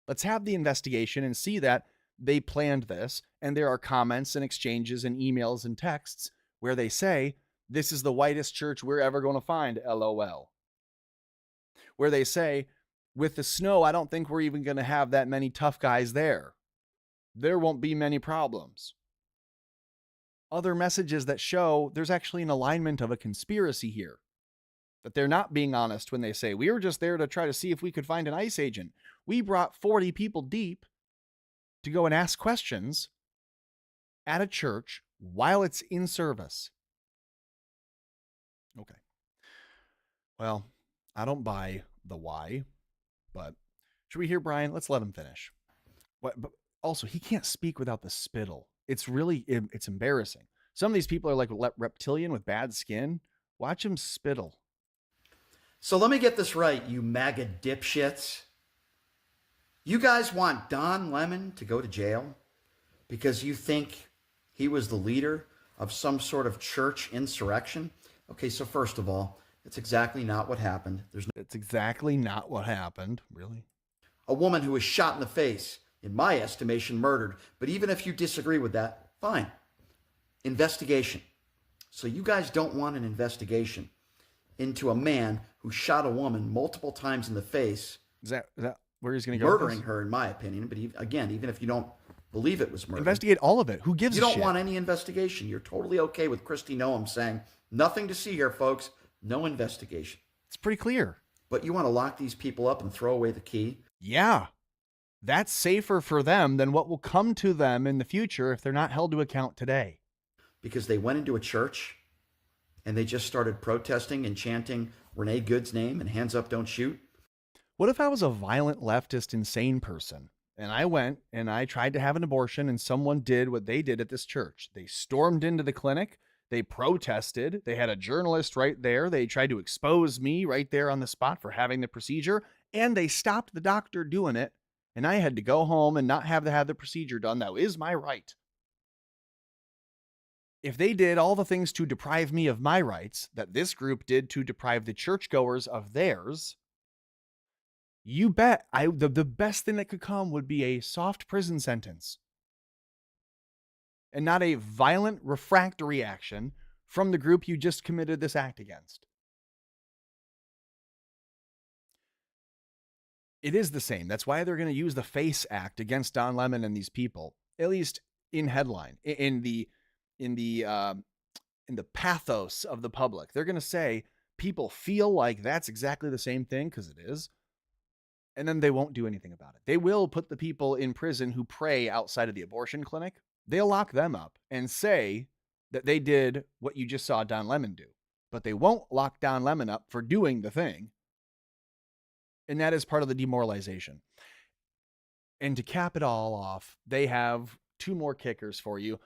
Let's have the investigation and see that they planned this. And there are comments and exchanges and emails and texts where they say, this is the whitest church we're ever going to find, LOL. Where they say, with the snow, I don't think we're even going to have that many tough guys there. There won't be many problems. Other messages that show there's actually an alignment of a conspiracy here. That they're not being honest when they say, we were just there to try to see if we could find an ICE agent. We brought 40 people deep to go and ask questions at a church while it's in service. Okay. Well, I don't buy the why, but should we hear Brian? Let's let him finish. But also, he can't speak without the spittle. It's embarrassing. Some of these people are like reptilian with bad skin. Watch him spittle. So let me get this right, you MAGA dipshits. You guys want Don Lemon to go to jail because you think he was the leader of some sort of church insurrection? Okay, so first of all, it's exactly not what happened. It's exactly not what happened, really. A woman who was shot in the face, in my estimation, murdered. But even if you disagree with that, fine. Investigation. So you guys don't want an investigation into a man who shot a woman multiple times in the face. Is that where he's going to go? Murdering her, in my opinion. But even if you don't believe it was murder. Investigate all of it. Who gives a shit? You don't want any investigation. You're totally okay with Kristi Noem saying, nothing to see here, folks. No investigation. It's pretty clear. But you want to lock these people up and throw away the key? Yeah. That's safer for them than what will come to them in the future if they're not held to account today. Because they went into a church and they just started protesting and chanting Renee Good's name and hands up, don't shoot. What if I was a violent leftist insane person and I went and I tried to have an abortion and someone did what they did at this church? They stormed into the clinic. They protested. They had a journalist right there. They tried to expose me right there on the spot for having the procedure, and they stopped the doctor doing it, and I had to go home and not have to have the procedure done. That is my right. If they did all the things to deprive me of my rights that this group did to deprive the churchgoers of theirs, you bet the best thing that could come would be a soft prison sentence. And not a violent refractory action from the group you just committed this act against. It is the same. That's why they're going to use the FACE Act against Don Lemon and these people, at least in headline, in the pathos of the public. They're going to say people feel like that's exactly the same thing, because it is. And then they won't do anything about it. They will put the people in prison who pray outside of the abortion clinic. They'll lock them up and say that they did what you just saw Don Lemon do. But they won't lock Don Lemon up for doing the thing. And that is part of the demoralization. And to cap it all off, they have 2 more kickers for you.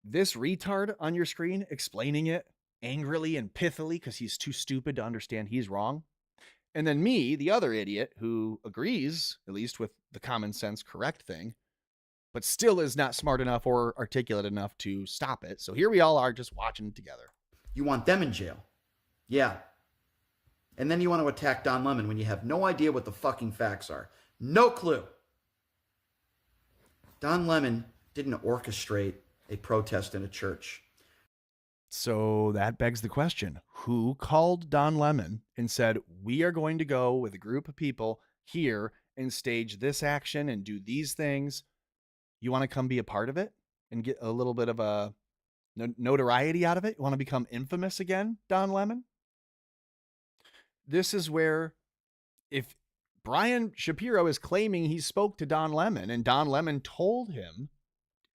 This retard on your screen explaining it angrily and pithily because he's too stupid to understand he's wrong. And then me, the other idiot who agrees, at least with the common sense correct thing, but still is not smart enough or articulate enough to stop it. So here we all are just watching it together. You want them in jail. Yeah. And then you want to attack Don Lemon when you have no idea what the fucking facts are. No clue. Don Lemon didn't orchestrate a protest in a church. So that begs the question, who called Don Lemon and said, we are going to go with a group of people here and stage this action and do these things? You want to come be a part of it and get a little bit of a notoriety out of it? You want to become infamous again, Don Lemon? This is where, if Brian Shapiro is claiming he spoke to Don Lemon and Don Lemon told him,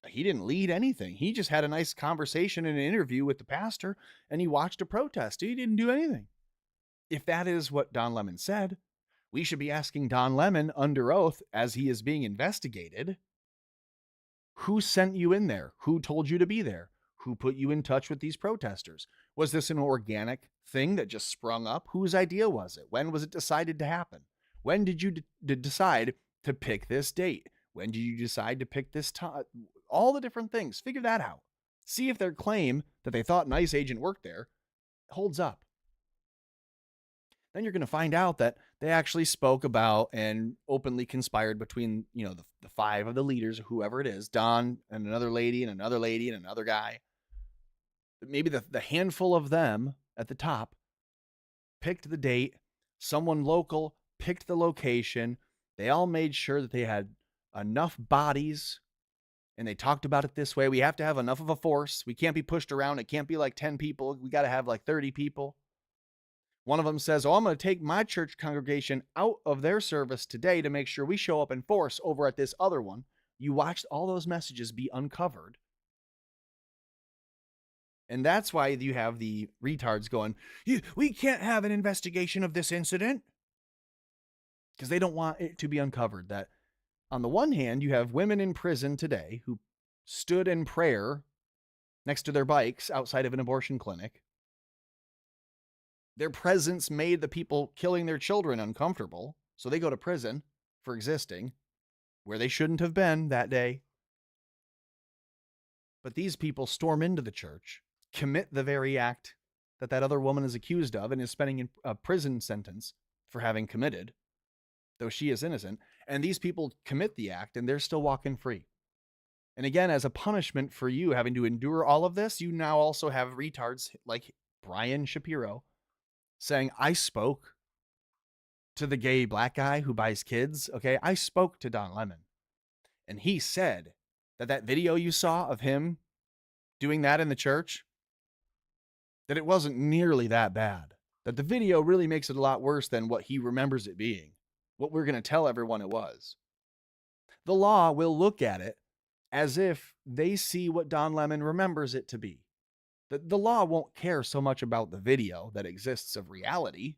he didn't lead anything. He just had a nice conversation and an interview with the pastor and he watched a protest. He didn't do anything. If that is what Don Lemon said, we should be asking Don Lemon under oath as he is being investigated. Who sent you in there? Who told you to be there? Who put you in touch with these protesters? Was this an organic thing that just sprung up? Whose idea was it? When was it decided to happen? When did you decide to pick this date? When did you decide to pick this time? All the different things. Figure that out. See if their claim that they thought an ICE agent worked there holds up. Then you're going to find out that they actually spoke about and openly conspired between, the 5 of the leaders, or whoever it is, Don and another lady and another lady and another guy. Maybe the handful of them at the top picked the date. Someone local picked the location. They all made sure that they had enough bodies. And they talked about it this way. We have to have enough of a force. We can't be pushed around. It can't be like 10 people. We got to have like 30 people. One of them says, I'm going to take my church congregation out of their service today to make sure we show up in force over at this other one. You watched all those messages be uncovered. And that's why you have the retards going, we can't have an investigation of this incident. Because they don't want it to be uncovered. That on the one hand, you have women in prison today who stood in prayer next to their bikes outside of an abortion clinic. Their presence made the people killing their children uncomfortable, so they go to prison for existing where they shouldn't have been that day. But these people storm into the church, commit the very act that other woman is accused of and is spending a prison sentence for having committed, though she is innocent. And these people commit the act and they're still walking free. And again, as a punishment for you having to endure all of this, you now also have retards like Brian Shapiro saying, I spoke to the gay black guy who buys kids. Okay. I spoke to Don Lemon and he said that video you saw of him doing that in the church, that it wasn't nearly that bad, that the video really makes it a lot worse than what he remembers it being, what we're going to tell everyone it was. The law will look at it as if they see what Don Lemon remembers it to be. The law won't care so much about the video that exists of reality.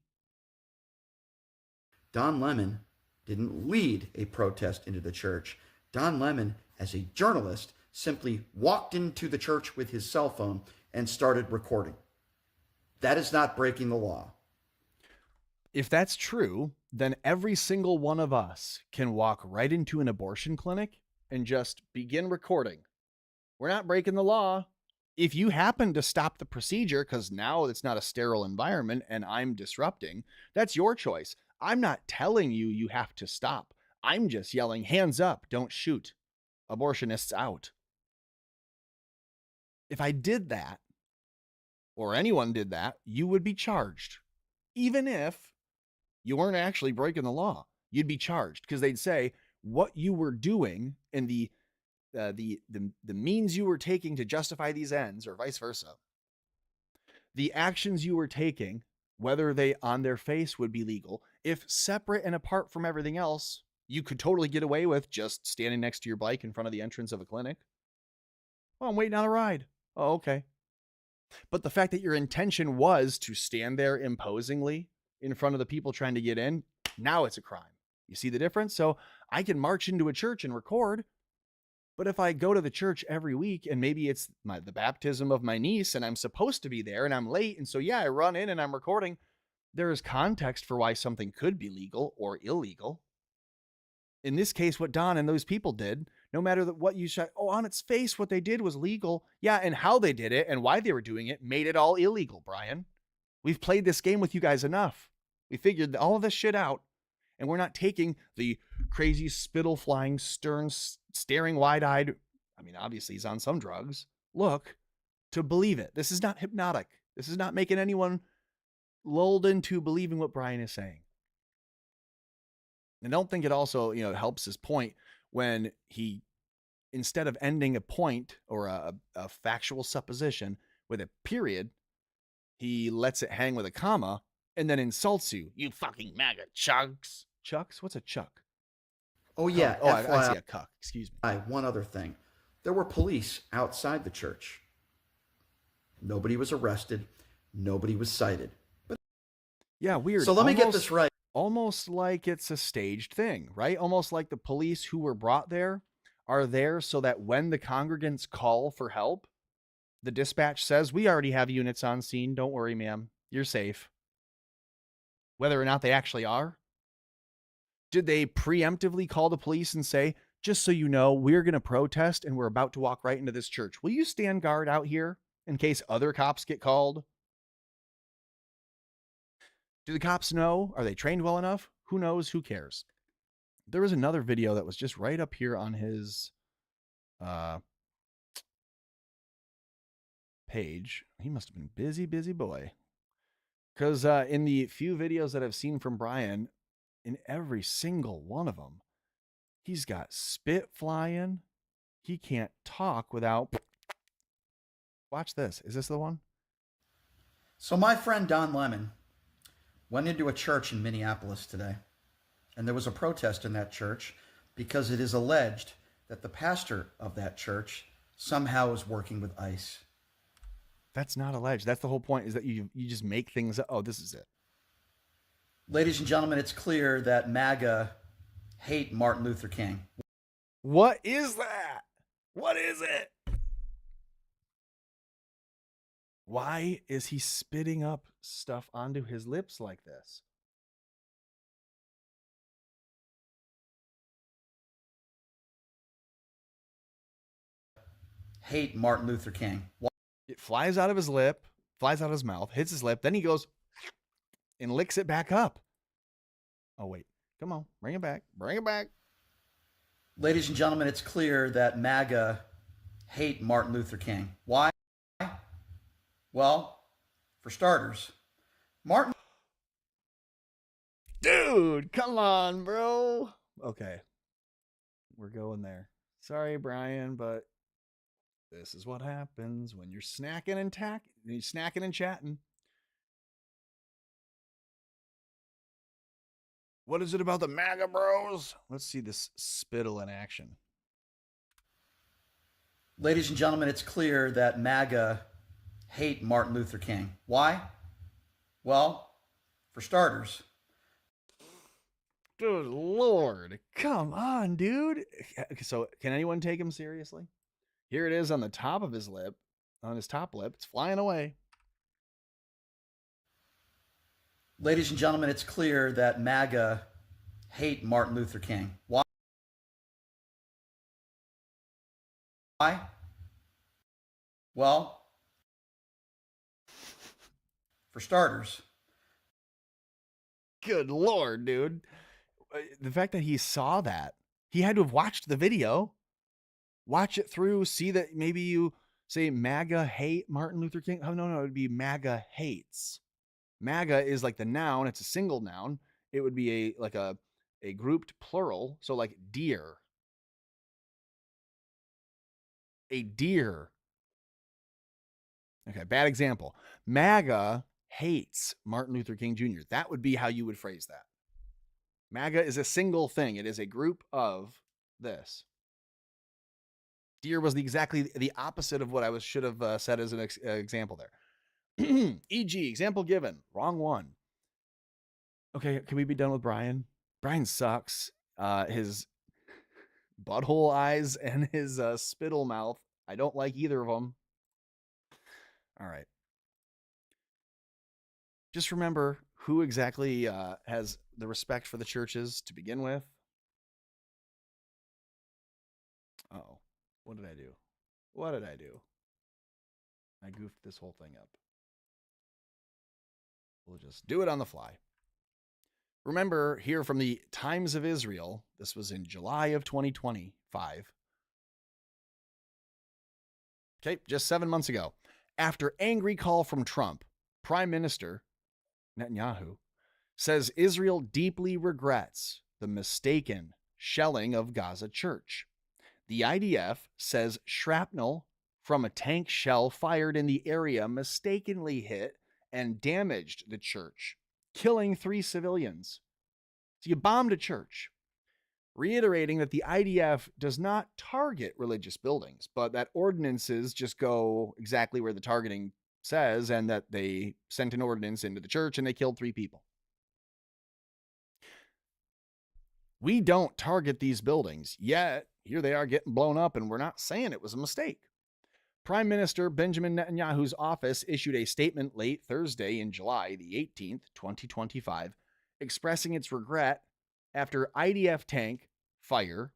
Don Lemon didn't lead a protest into the church. Don Lemon, as a journalist, simply walked into the church with his cell phone and started recording. That is not breaking the law. If that's true, then every single one of us can walk right into an abortion clinic and just begin recording. We're not breaking the law. If you happen to stop the procedure, because now it's not a sterile environment and I'm disrupting, that's your choice. I'm not telling you you have to stop. I'm just yelling, hands up, don't shoot. Abortionists out. If I did that, or anyone did that, you would be charged. Even if you weren't actually breaking the law, you'd be charged because they'd say what you were doing and the means you were taking to justify these ends, or vice versa. The actions you were taking, whether they on their face would be legal, if separate and apart from everything else, you could totally get away with just standing next to your bike in front of the entrance of a clinic. Oh, I'm waiting on a ride. Oh, okay. But the fact that your intention was to stand there imposingly in front of the people trying to get in, Now it's a crime. You see the difference? So I can march into a church and record, but if I go to the church every week and maybe it's the baptism of my niece and I'm supposed to be there and I'm late, and so yeah, I run in and I'm recording, there is context for why something could be legal or illegal. In this case, what Don and those people did, no matter what you said, on its face, what they did was legal. Yeah, and how they did it and why they were doing it made it all illegal, Brian. We've played this game with you guys enough. We figured all of this shit out, and we're not taking the crazy spittle flying, stern, staring wide-eyed, I mean, obviously he's on some drugs, look, to believe it. This is not hypnotic. This is not making anyone lulled into believing what Brian is saying. And I don't think it also, helps his point when he, instead of ending a point or a factual supposition with a period, he lets it hang with a comma and then insults you. You fucking MAGA chucks. Chucks? What's a chuck? Oh, yeah. I see a cuck. Excuse me. One other thing. There were police outside the church. Nobody was arrested. Nobody was cited. But yeah, weird. So let me get this right. Almost like it's a staged thing, right? Almost like the police who were brought there are there so that when the congregants call for help, the dispatch says, we already have units on scene. Don't worry, ma'am. You're safe. Whether or not they actually are. Did they preemptively call the police and say, just so you know, we're going to protest and we're about to walk right into this church. Will you stand guard out here in case other cops get called? Do the cops know? Are they trained well enough? Who knows? Who cares? There was another video that was just right up here on his page. He must have been busy boy. Because in the few videos that I've seen from Brian, in every single one of them, he's got spit flying. He can't talk without... Watch this. Is this the one? So my friend Don Lemon went into a church in Minneapolis today, and there was a protest in that church because it is alleged that the pastor of that church somehow is working with ICE. That's not alleged. That's the whole point, is that you just make things up. Oh, this is it. Ladies and gentlemen, it's clear that MAGA hate Martin Luther King. What is that? What is it? Why is he spitting up stuff onto his lips like this? Hate Martin Luther King. It flies out of his lip, flies out of his mouth, hits his lip, then he goes and licks it back up. Oh, wait. Come on. Bring it back. Bring it back. Ladies and gentlemen, it's clear that MAGA hate Martin Luther King. Why? Well, for starters, Martin... Dude, come on, bro. Okay. We're going there. Sorry, Brian, but this is what happens when you're snacking and chatting. What is it about the MAGA bros? Let's see this spittle in action. Ladies and gentlemen, it's clear that MAGA hate Martin Luther King. Why? Well, for starters. Good Lord. Come on, dude. So can anyone take him seriously? Here it is on the top of his lip, on his top lip. It's flying away. Ladies and gentlemen, it's clear that MAGA hate Martin Luther King. Why? Why? Well, for starters. Good Lord, dude. The fact that he saw that, he had to have watched the video, watch it through, see that maybe you say MAGA hate Martin Luther King. Oh, no, it would be MAGA hates. MAGA is like the noun. It's a single noun. It would be a grouped plural. So like deer. A deer. Okay, bad example. MAGA hates Martin Luther King Jr. That would be how you would phrase that. MAGA is a single thing. It is a group of this. Deer was exactly the opposite of what I should have said as an example there. E.g., example given, wrong one. Okay, can we be done with Brian? Brian sucks. His butthole eyes and his spittle mouth. I don't like either of them. All right. Just remember who exactly has the respect for the churches to begin with. Oh, what did I do? What did I do? I goofed this whole thing up. We'll just do it on the fly. Remember here from the Times of Israel, this was in July of 2025. Okay, just 7 months ago. After angry call from Trump, Prime Minister Netanyahu says Israel deeply regrets the mistaken shelling of Gaza church. The IDF says shrapnel from a tank shell fired in the area mistakenly hit and damaged the church, killing 3 civilians. So you bombed a church, reiterating that the IDF does not target religious buildings, but that ordinances just go exactly where the targeting says, and that they sent an ordinance into the church and they killed 3 people. We don't target these buildings, yet here they are getting blown up, and we're not saying it was a mistake. Prime Minister Benjamin Netanyahu's office issued a statement late Thursday in July the 18th, 2025, expressing its regret after IDF tank fire,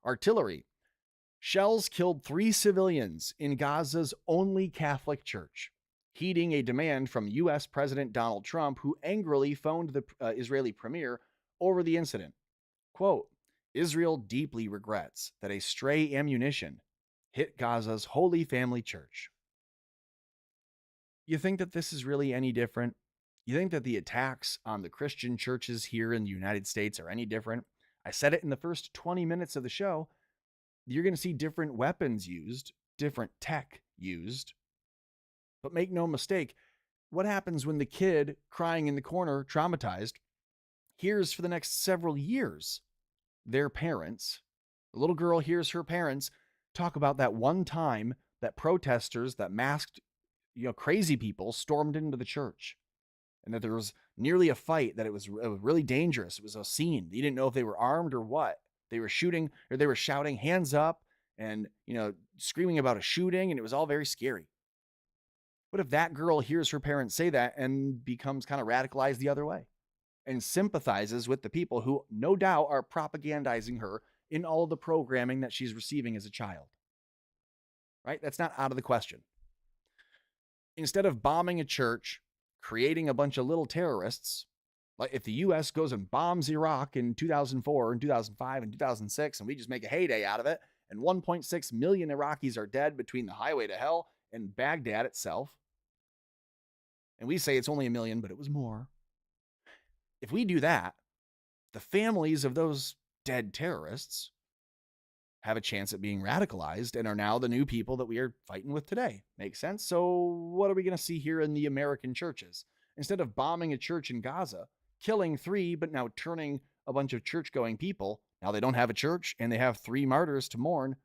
artillery shells killed 3 civilians in Gaza's only Catholic church, heeding a demand from U.S. President Donald Trump, who angrily phoned the Israeli premier over the incident. Quote, Israel deeply regrets that a stray ammunition hit Gaza's Holy Family Church. You think that this is really any different? You think that the attacks on the Christian churches here in the United States are any different? I said it in the first 20 minutes of the show. You're going to see different weapons used, different tech used. But make no mistake, what happens when the kid crying in the corner, traumatized, hears for the next several years their parents, the little girl hears her parents talk about that one time that protesters, that masked, crazy people stormed into the church, and that there was nearly a fight, that it was really dangerous. It was a scene. You didn't know if they were armed or what. They were shooting, or they were shouting hands up and, screaming about a shooting, and it was all very scary. What if that girl hears her parents say that and becomes kind of radicalized the other way and sympathizes with the people who no doubt are propagandizing her in all of the programming that she's receiving as a child? Right? That's not out of the question. Instead of bombing a church, creating a bunch of little terrorists, like if the U.S. goes and bombs Iraq in 2004 and 2005 and 2006, and we just make a heyday out of it, and 1.6 million Iraqis are dead between the highway to hell and Baghdad itself, and we say it's only 1 million, but it was more. If we do that, the families of those dead terrorists have a chance at being radicalized and are now the new people that we are fighting with today. Makes sense? So what are we going to see here in the American churches? Instead of bombing a church in Gaza, killing 3, but now turning a bunch of church-going people, now they don't have a church and they have 3 martyrs to mourn.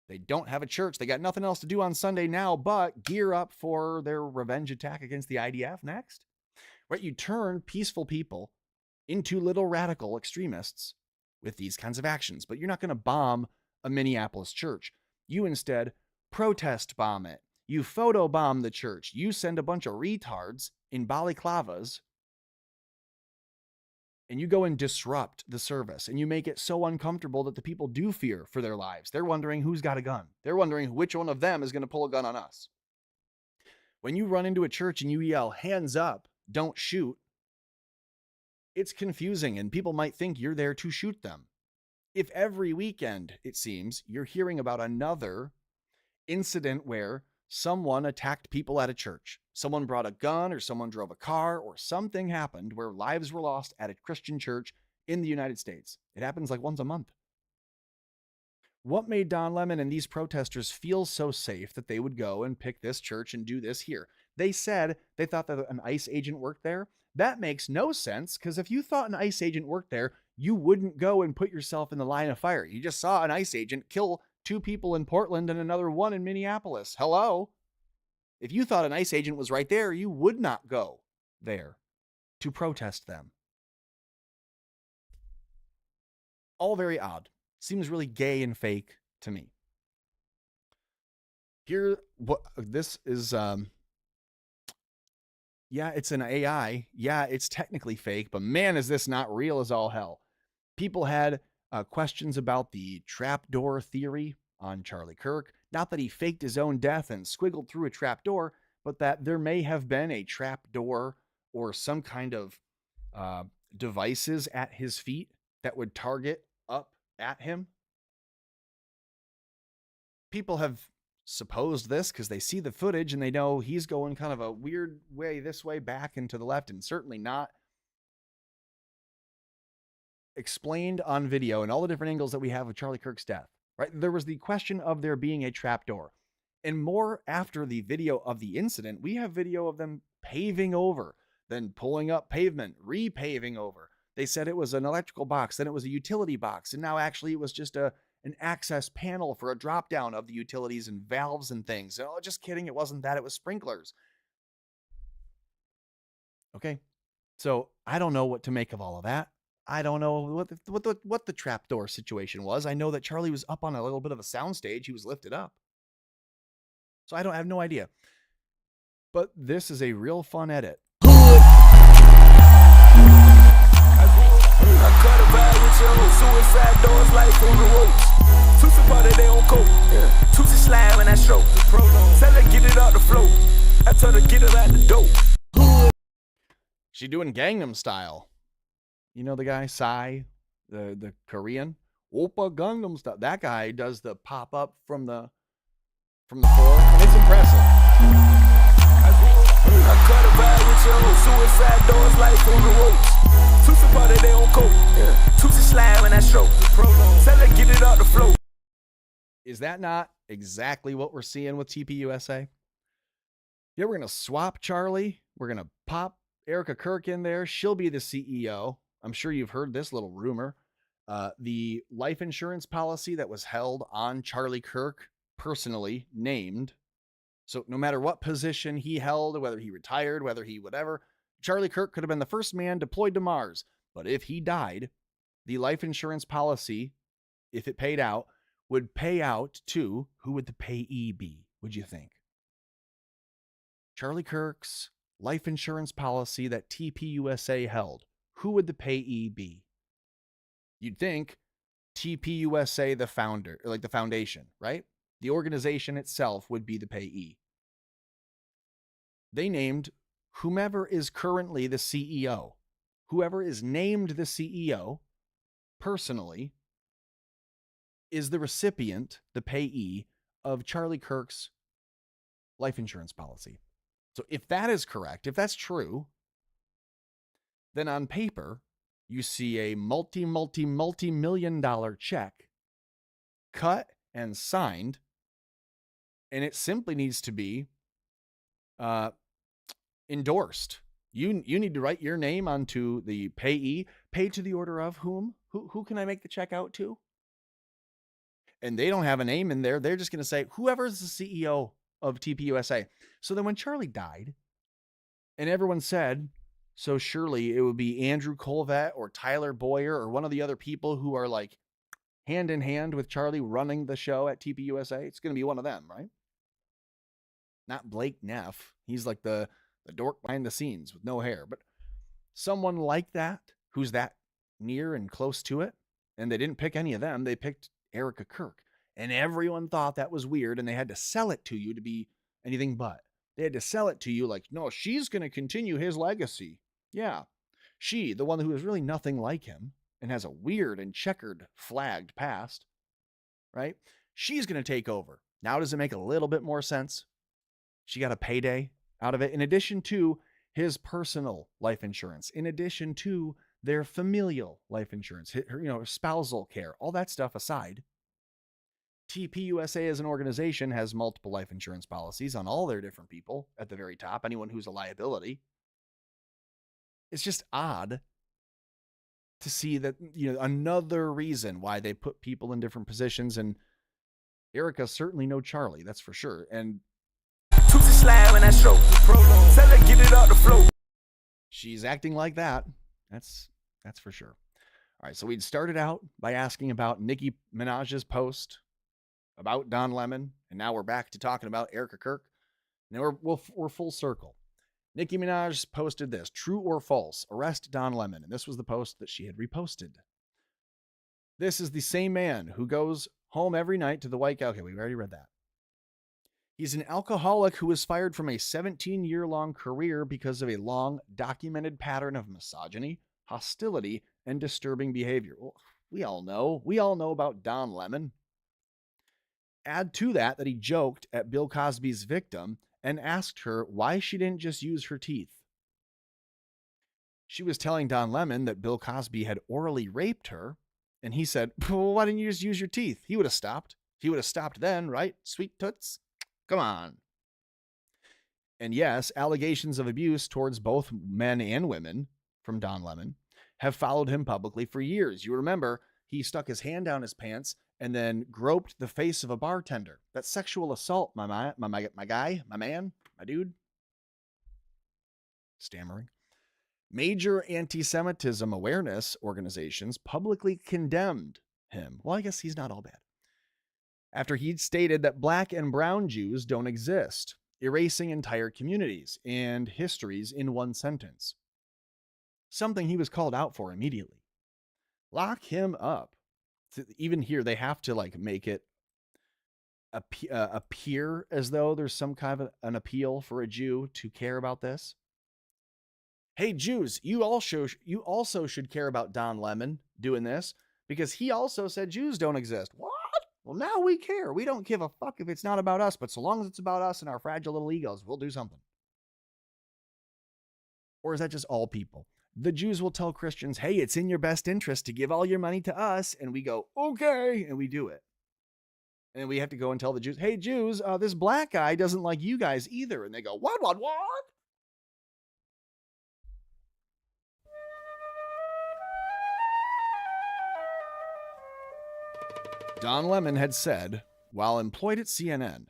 They don't have a church. They got nothing else to do on Sunday now but gear up for their revenge attack against the IDF next. Right? You turn peaceful people into little radical extremists with these kinds of actions, but you're not going to bomb a Minneapolis church. You instead protest bomb it. You photo bomb the church. You send a bunch of retards in balaclavas and you go and disrupt the service, and you make it so uncomfortable that the people do fear for their lives. They're wondering who's got a gun. They're wondering which one of them is going to pull a gun on us. When you run into a church and you yell, hands up, don't shoot, it's confusing, and people might think you're there to shoot them. If every weekend, it seems, you're hearing about another incident where someone attacked people at a church, someone brought a gun, or someone drove a car, or something happened where lives were lost at a Christian church in the United States. It happens like once a month. What made Don Lemon and these protesters feel so safe that they would go and pick this church and do this here? They said they thought that an ICE agent worked there. That makes no sense, because if you thought an ICE agent worked there, you wouldn't go and put yourself in the line of fire. You just saw an ICE agent kill 2 people in Portland and another 1 in Minneapolis. Hello? If you thought an ICE agent was right there, you would not go there. to protest them. All very odd. Seems really gay and fake to me. Here, what this is, yeah, it's an AI. Yeah, it's technically fake, but man, is this not real as all hell. People had questions about the trapdoor theory on Charlie Kirk. Not that he faked his own death and squiggled through a trapdoor, but that there may have been a trapdoor or some kind of devices at his feet that would target up at him. People have supposed this because they see the footage and they know he's going kind of a weird way this way back and to the left, and certainly not explained on video and all the different angles that we have of Charlie Kirk's death, right? There was the question of there being a trapdoor, and more after the video of the incident, we have video of them paving over, then pulling up pavement, repaving over. They said it was an electrical box, then it was a utility box, and now actually it was just an access panel for a drop down of the utilities and valves and things. Oh, just kidding. It wasn't that. It was sprinklers. Okay. So I don't know what to make of all of that. I don't know what the trapdoor situation was. I know that Charlie was up on a little bit of a soundstage. He was lifted up. So I have no idea. But this is a real fun edit. I cut a bag with your suicide doors like on the ropes. Tootsie party they on coke. Yeah. Tootsie slide when I stroke. Tell her get it out the flow. I tell her get it out the dope. She doing Gangnam Style. You know the guy, Psy, the Korean? Oppa Gangnam Style. That guy does the pop up from the floor. And it's impressive. I cut a bag with your suicide doors like on the ropes. Tootsie party they on coke. Yeah. Tootsie slide when I stroke. Tell her get it out the flow. Is that not exactly what we're seeing with TPUSA? Yeah, we're going to swap Charlie. We're going to pop Erica Kirk in there. She'll be the CEO. I'm sure you've heard this little rumor. The life insurance policy that was held on Charlie Kirk, personally named. So no matter what position he held, whether he retired, whether he whatever, Charlie Kirk could have been the first man deployed to Mars. But if he died, the life insurance policy, if it paid out, would pay out to, who would the payee be, would you think? Charlie Kirk's life insurance policy that TPUSA held, who would the payee be? You'd think TPUSA, the founder, like the foundation, right? The organization itself would be the payee. They named whomever is currently the CEO, whoever is named the CEO personally, is the recipient, the payee of Charlie Kirk's life insurance policy. So if that is correct, if that's true, then on paper, you see a multi-million-dollar check cut and signed, and it simply needs to be endorsed. You need to write your name onto the payee, paid to the order of whom? Who can I make the check out to? And they don't have a name in there. They're just going to say, whoever's the CEO of TPUSA. So then when Charlie died, and everyone said, so surely it would be Andrew Colvett or Tyler Boyer or one of the other people who are like hand in hand with Charlie running the show at TPUSA. It's going to be one of them, right? Not Blake Neff. He's like the dork behind the scenes with no hair, but someone like that, who's that near and close to it. And they didn't pick any of them. They picked Erica Kirk, and everyone thought that was weird, and they had to sell it to you to be anything but. They had to sell it to you like, no, she's going to continue his legacy. Yeah, she, the one who is really nothing like him and has a weird and checkered flagged past, right? She's going to take over. Now does it make a little bit more sense? She got a payday out of it, in addition to his personal life insurance, in addition to their familial life insurance, her, spousal care, all that stuff aside. TPUSA as an organization has multiple life insurance policies on all their different people at the very top, anyone who's a liability. It's just odd to see that, another reason why they put people in different positions, and Erica certainly no Charlie, that's for sure. And Tootsie slide when I stroke. Tell her get it out the flow. She's acting like that. That's for sure. All right, so we'd started out by asking about Nicki Minaj's post about Don Lemon, and now we're back to talking about Erica Kirk. Now we're full circle. Nicki Minaj posted this: true or false, arrest Don Lemon. And this was the post that she had reposted. This is the same man who goes home every night to the White Castle. Okay, we already read that. He's an alcoholic who was fired from a 17-year-long career because of a long documented pattern of misogyny, hostility, and disturbing behavior. Well, we all know about Don Lemon. Add to that he joked at Bill Cosby's victim and asked her why she didn't just use her teeth. She was telling Don Lemon that Bill Cosby had orally raped her, and he said, well, why didn't you just use your teeth? He would have stopped. He would have stopped then, right? Sweet toots. Come on. And yes, allegations of abuse towards both men and women from Don Lemon have followed him publicly for years. You remember, he stuck his hand down his pants and then groped the face of a bartender. That's sexual assault, my guy, my man, my dude. Stammering. Major anti-Semitism awareness organizations publicly condemned him. Well, I guess he's not all bad. After he'd stated that black and brown Jews don't exist, erasing entire communities and histories in one sentence. Something he was called out for immediately. Lock him up. Even here, they have to make it appear as though there's some kind of an appeal for a Jew to care about this. Hey, Jews, you also should care about Don Lemon doing this because he also said Jews don't exist. What? Well, now we care. We don't give a fuck if it's not about us, but so long as it's about us and our fragile little egos, we'll do something. Or is that just all people? The Jews will tell Christians, hey, it's in your best interest to give all your money to us. And we go, okay. And we do it. And we have to go and tell the Jews, hey, Jews, this black guy doesn't like you guys either. And they go, what? Don Lemon had said, while employed at CNN,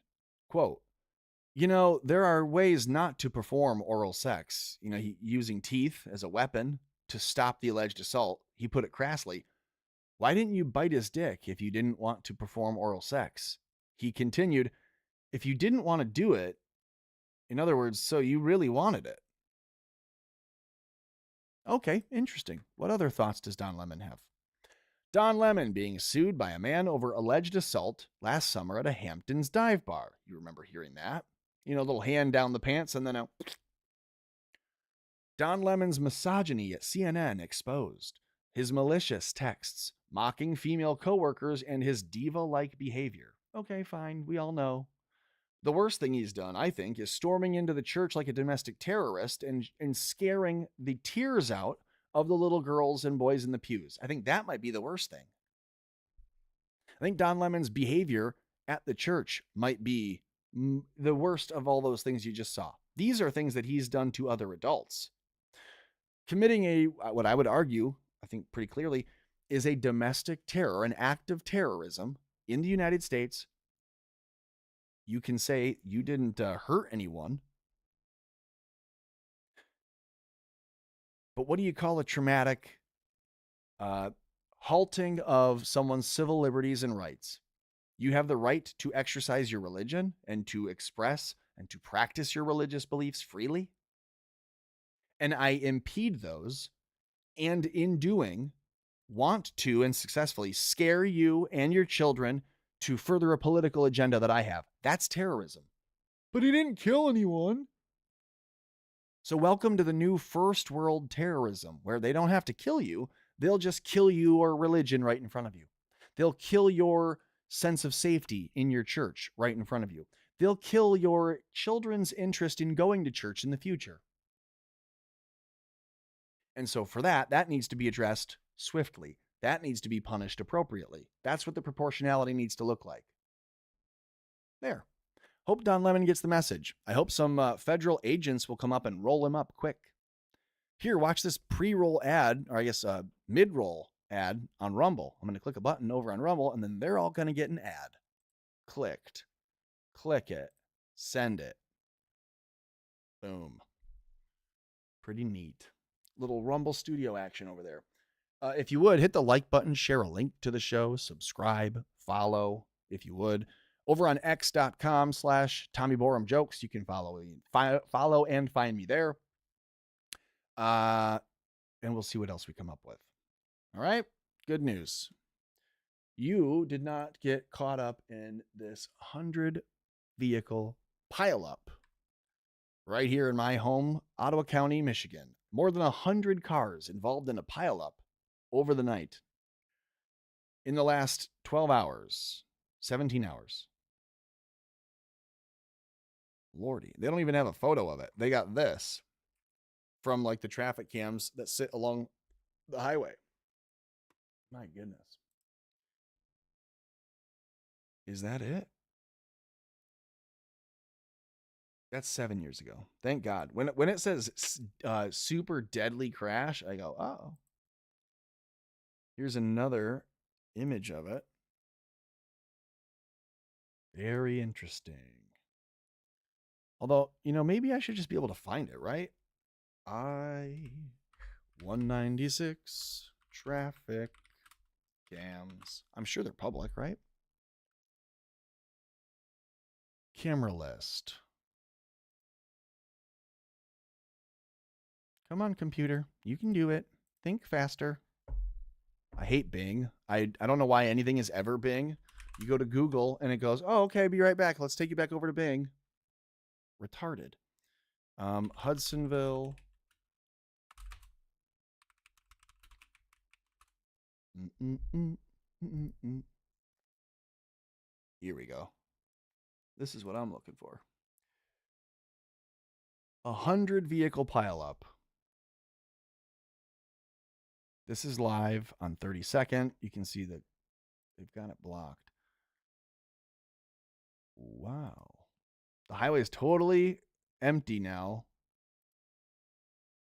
quote, there are ways not to perform oral sex. Using teeth as a weapon to stop the alleged assault. He put it crassly. Why didn't you bite his dick if you didn't want to perform oral sex? He continued, if you didn't want to do it, in other words, so you really wanted it. Okay, interesting. What other thoughts does Don Lemon have? Don Lemon being sued by a man over alleged assault last summer at a Hamptons dive bar. You remember hearing that? A little hand down the pants and then a... Don Lemon's misogyny at CNN exposed. His malicious texts, mocking female coworkers, and his diva-like behavior. Okay, fine. We all know. The worst thing he's done, I think, is storming into the church like a domestic terrorist and scaring the tears out of the little girls and boys in the pews. I think that might be the worst thing. I think Don Lemon's behavior at the church might be the worst of all those things you just saw. These are things that he's done to other adults. Committing what I would argue, I think pretty clearly, is a domestic terror, an act of terrorism in the United States. You can say you didn't hurt anyone. But what do you call a traumatic halting of someone's civil liberties and rights? You have the right to exercise your religion and to express and to practice your religious beliefs freely. And I impede those, and in doing, want to and successfully scare you and your children to further a political agenda that I have. That's terrorism. But he didn't kill anyone. So welcome to the new first world terrorism, where they don't have to kill you. They'll just kill your religion right in front of you. They'll kill your sense of safety in your church right in front of you. They'll kill your children's interest in going to church in the future. And so for that needs to be addressed swiftly. That needs to be punished appropriately. That's what the proportionality needs to look like. There. Hope Don Lemon gets the message. I hope some federal agents will come up and roll him up quick. Here, watch this pre-roll ad, or I guess mid-roll ad on Rumble. I'm going to click a button over on Rumble, and then they're all going to get an ad. Clicked. Click it. Send it. Boom. Pretty neat. Little Rumble Studio action over there. If you would, hit the like button, share a link to the show, subscribe, follow, if you would. Over on x.com/Tommy Borum Jokes, you can follow and find me there. And we'll see what else we come up with. All right. Good news. You did not get caught up in this 100 vehicle pileup right here in my home, Ottawa County, Michigan. More than 100 cars involved in a pileup over the night. In the last 12 hours, 17 hours. Lordy, they don't even have a photo of it. They got this from like the traffic cams that sit along the highway. My goodness. Is that it? That's 7 years ago. Thank God. When it says super deadly crash, I go, oh. Here's another image of it. Very interesting. Although, maybe I should just be able to find it, right? I-196 traffic cams. I'm sure they're public, right? Camera list. Come on, computer. You can do it. Think faster. I hate Bing. I don't know why anything is ever Bing. You go to Google and it goes, oh, okay, be right back. Let's take you back over to Bing. Retarded. Hudsonville. Here we go. This is what I'm looking for. 100 vehicle pileup. This is live on 32nd. You can see that they've got it blocked. Wow. The highway is totally empty now.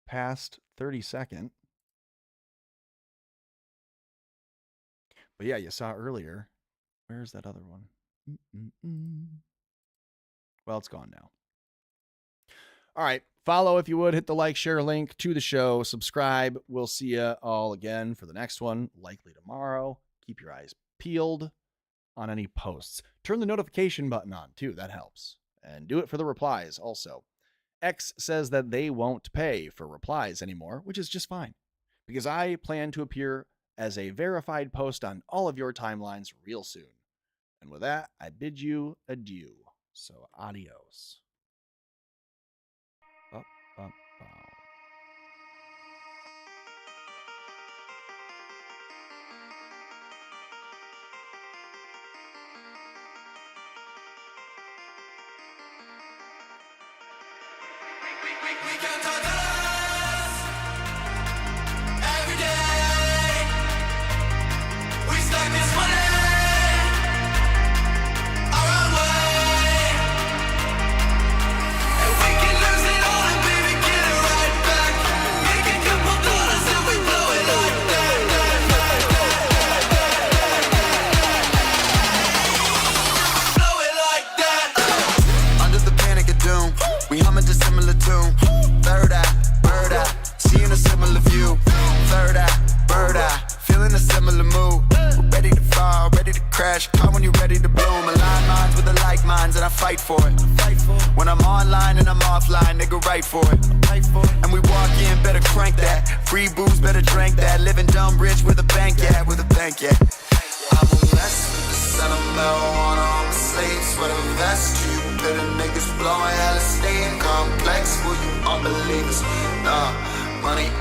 Past 32nd. But yeah, you saw earlier. Where's that other one? Well, it's gone now. All right. Follow if you would. Hit the like, share link to the show. Subscribe. We'll see you all again for the next one, likely tomorrow. Keep your eyes peeled on any posts. Turn the notification button on, too. That helps. And do it for the replies also. X says that they won't pay for replies anymore, which is just fine. Because I plan to appear as a verified post on all of your timelines real soon. And with that, I bid you adieu. So, adios. When I'm online and I'm offline, nigga, write for it. And we walk in, better crank that. Free booze, better drink that. Living dumb rich with a bank at, with a bank at. I'm a mess with the scent of marijuana on my slaves. For the vest, you bitter niggas blowing hella staying complex. Will you unbelievers? Nah, money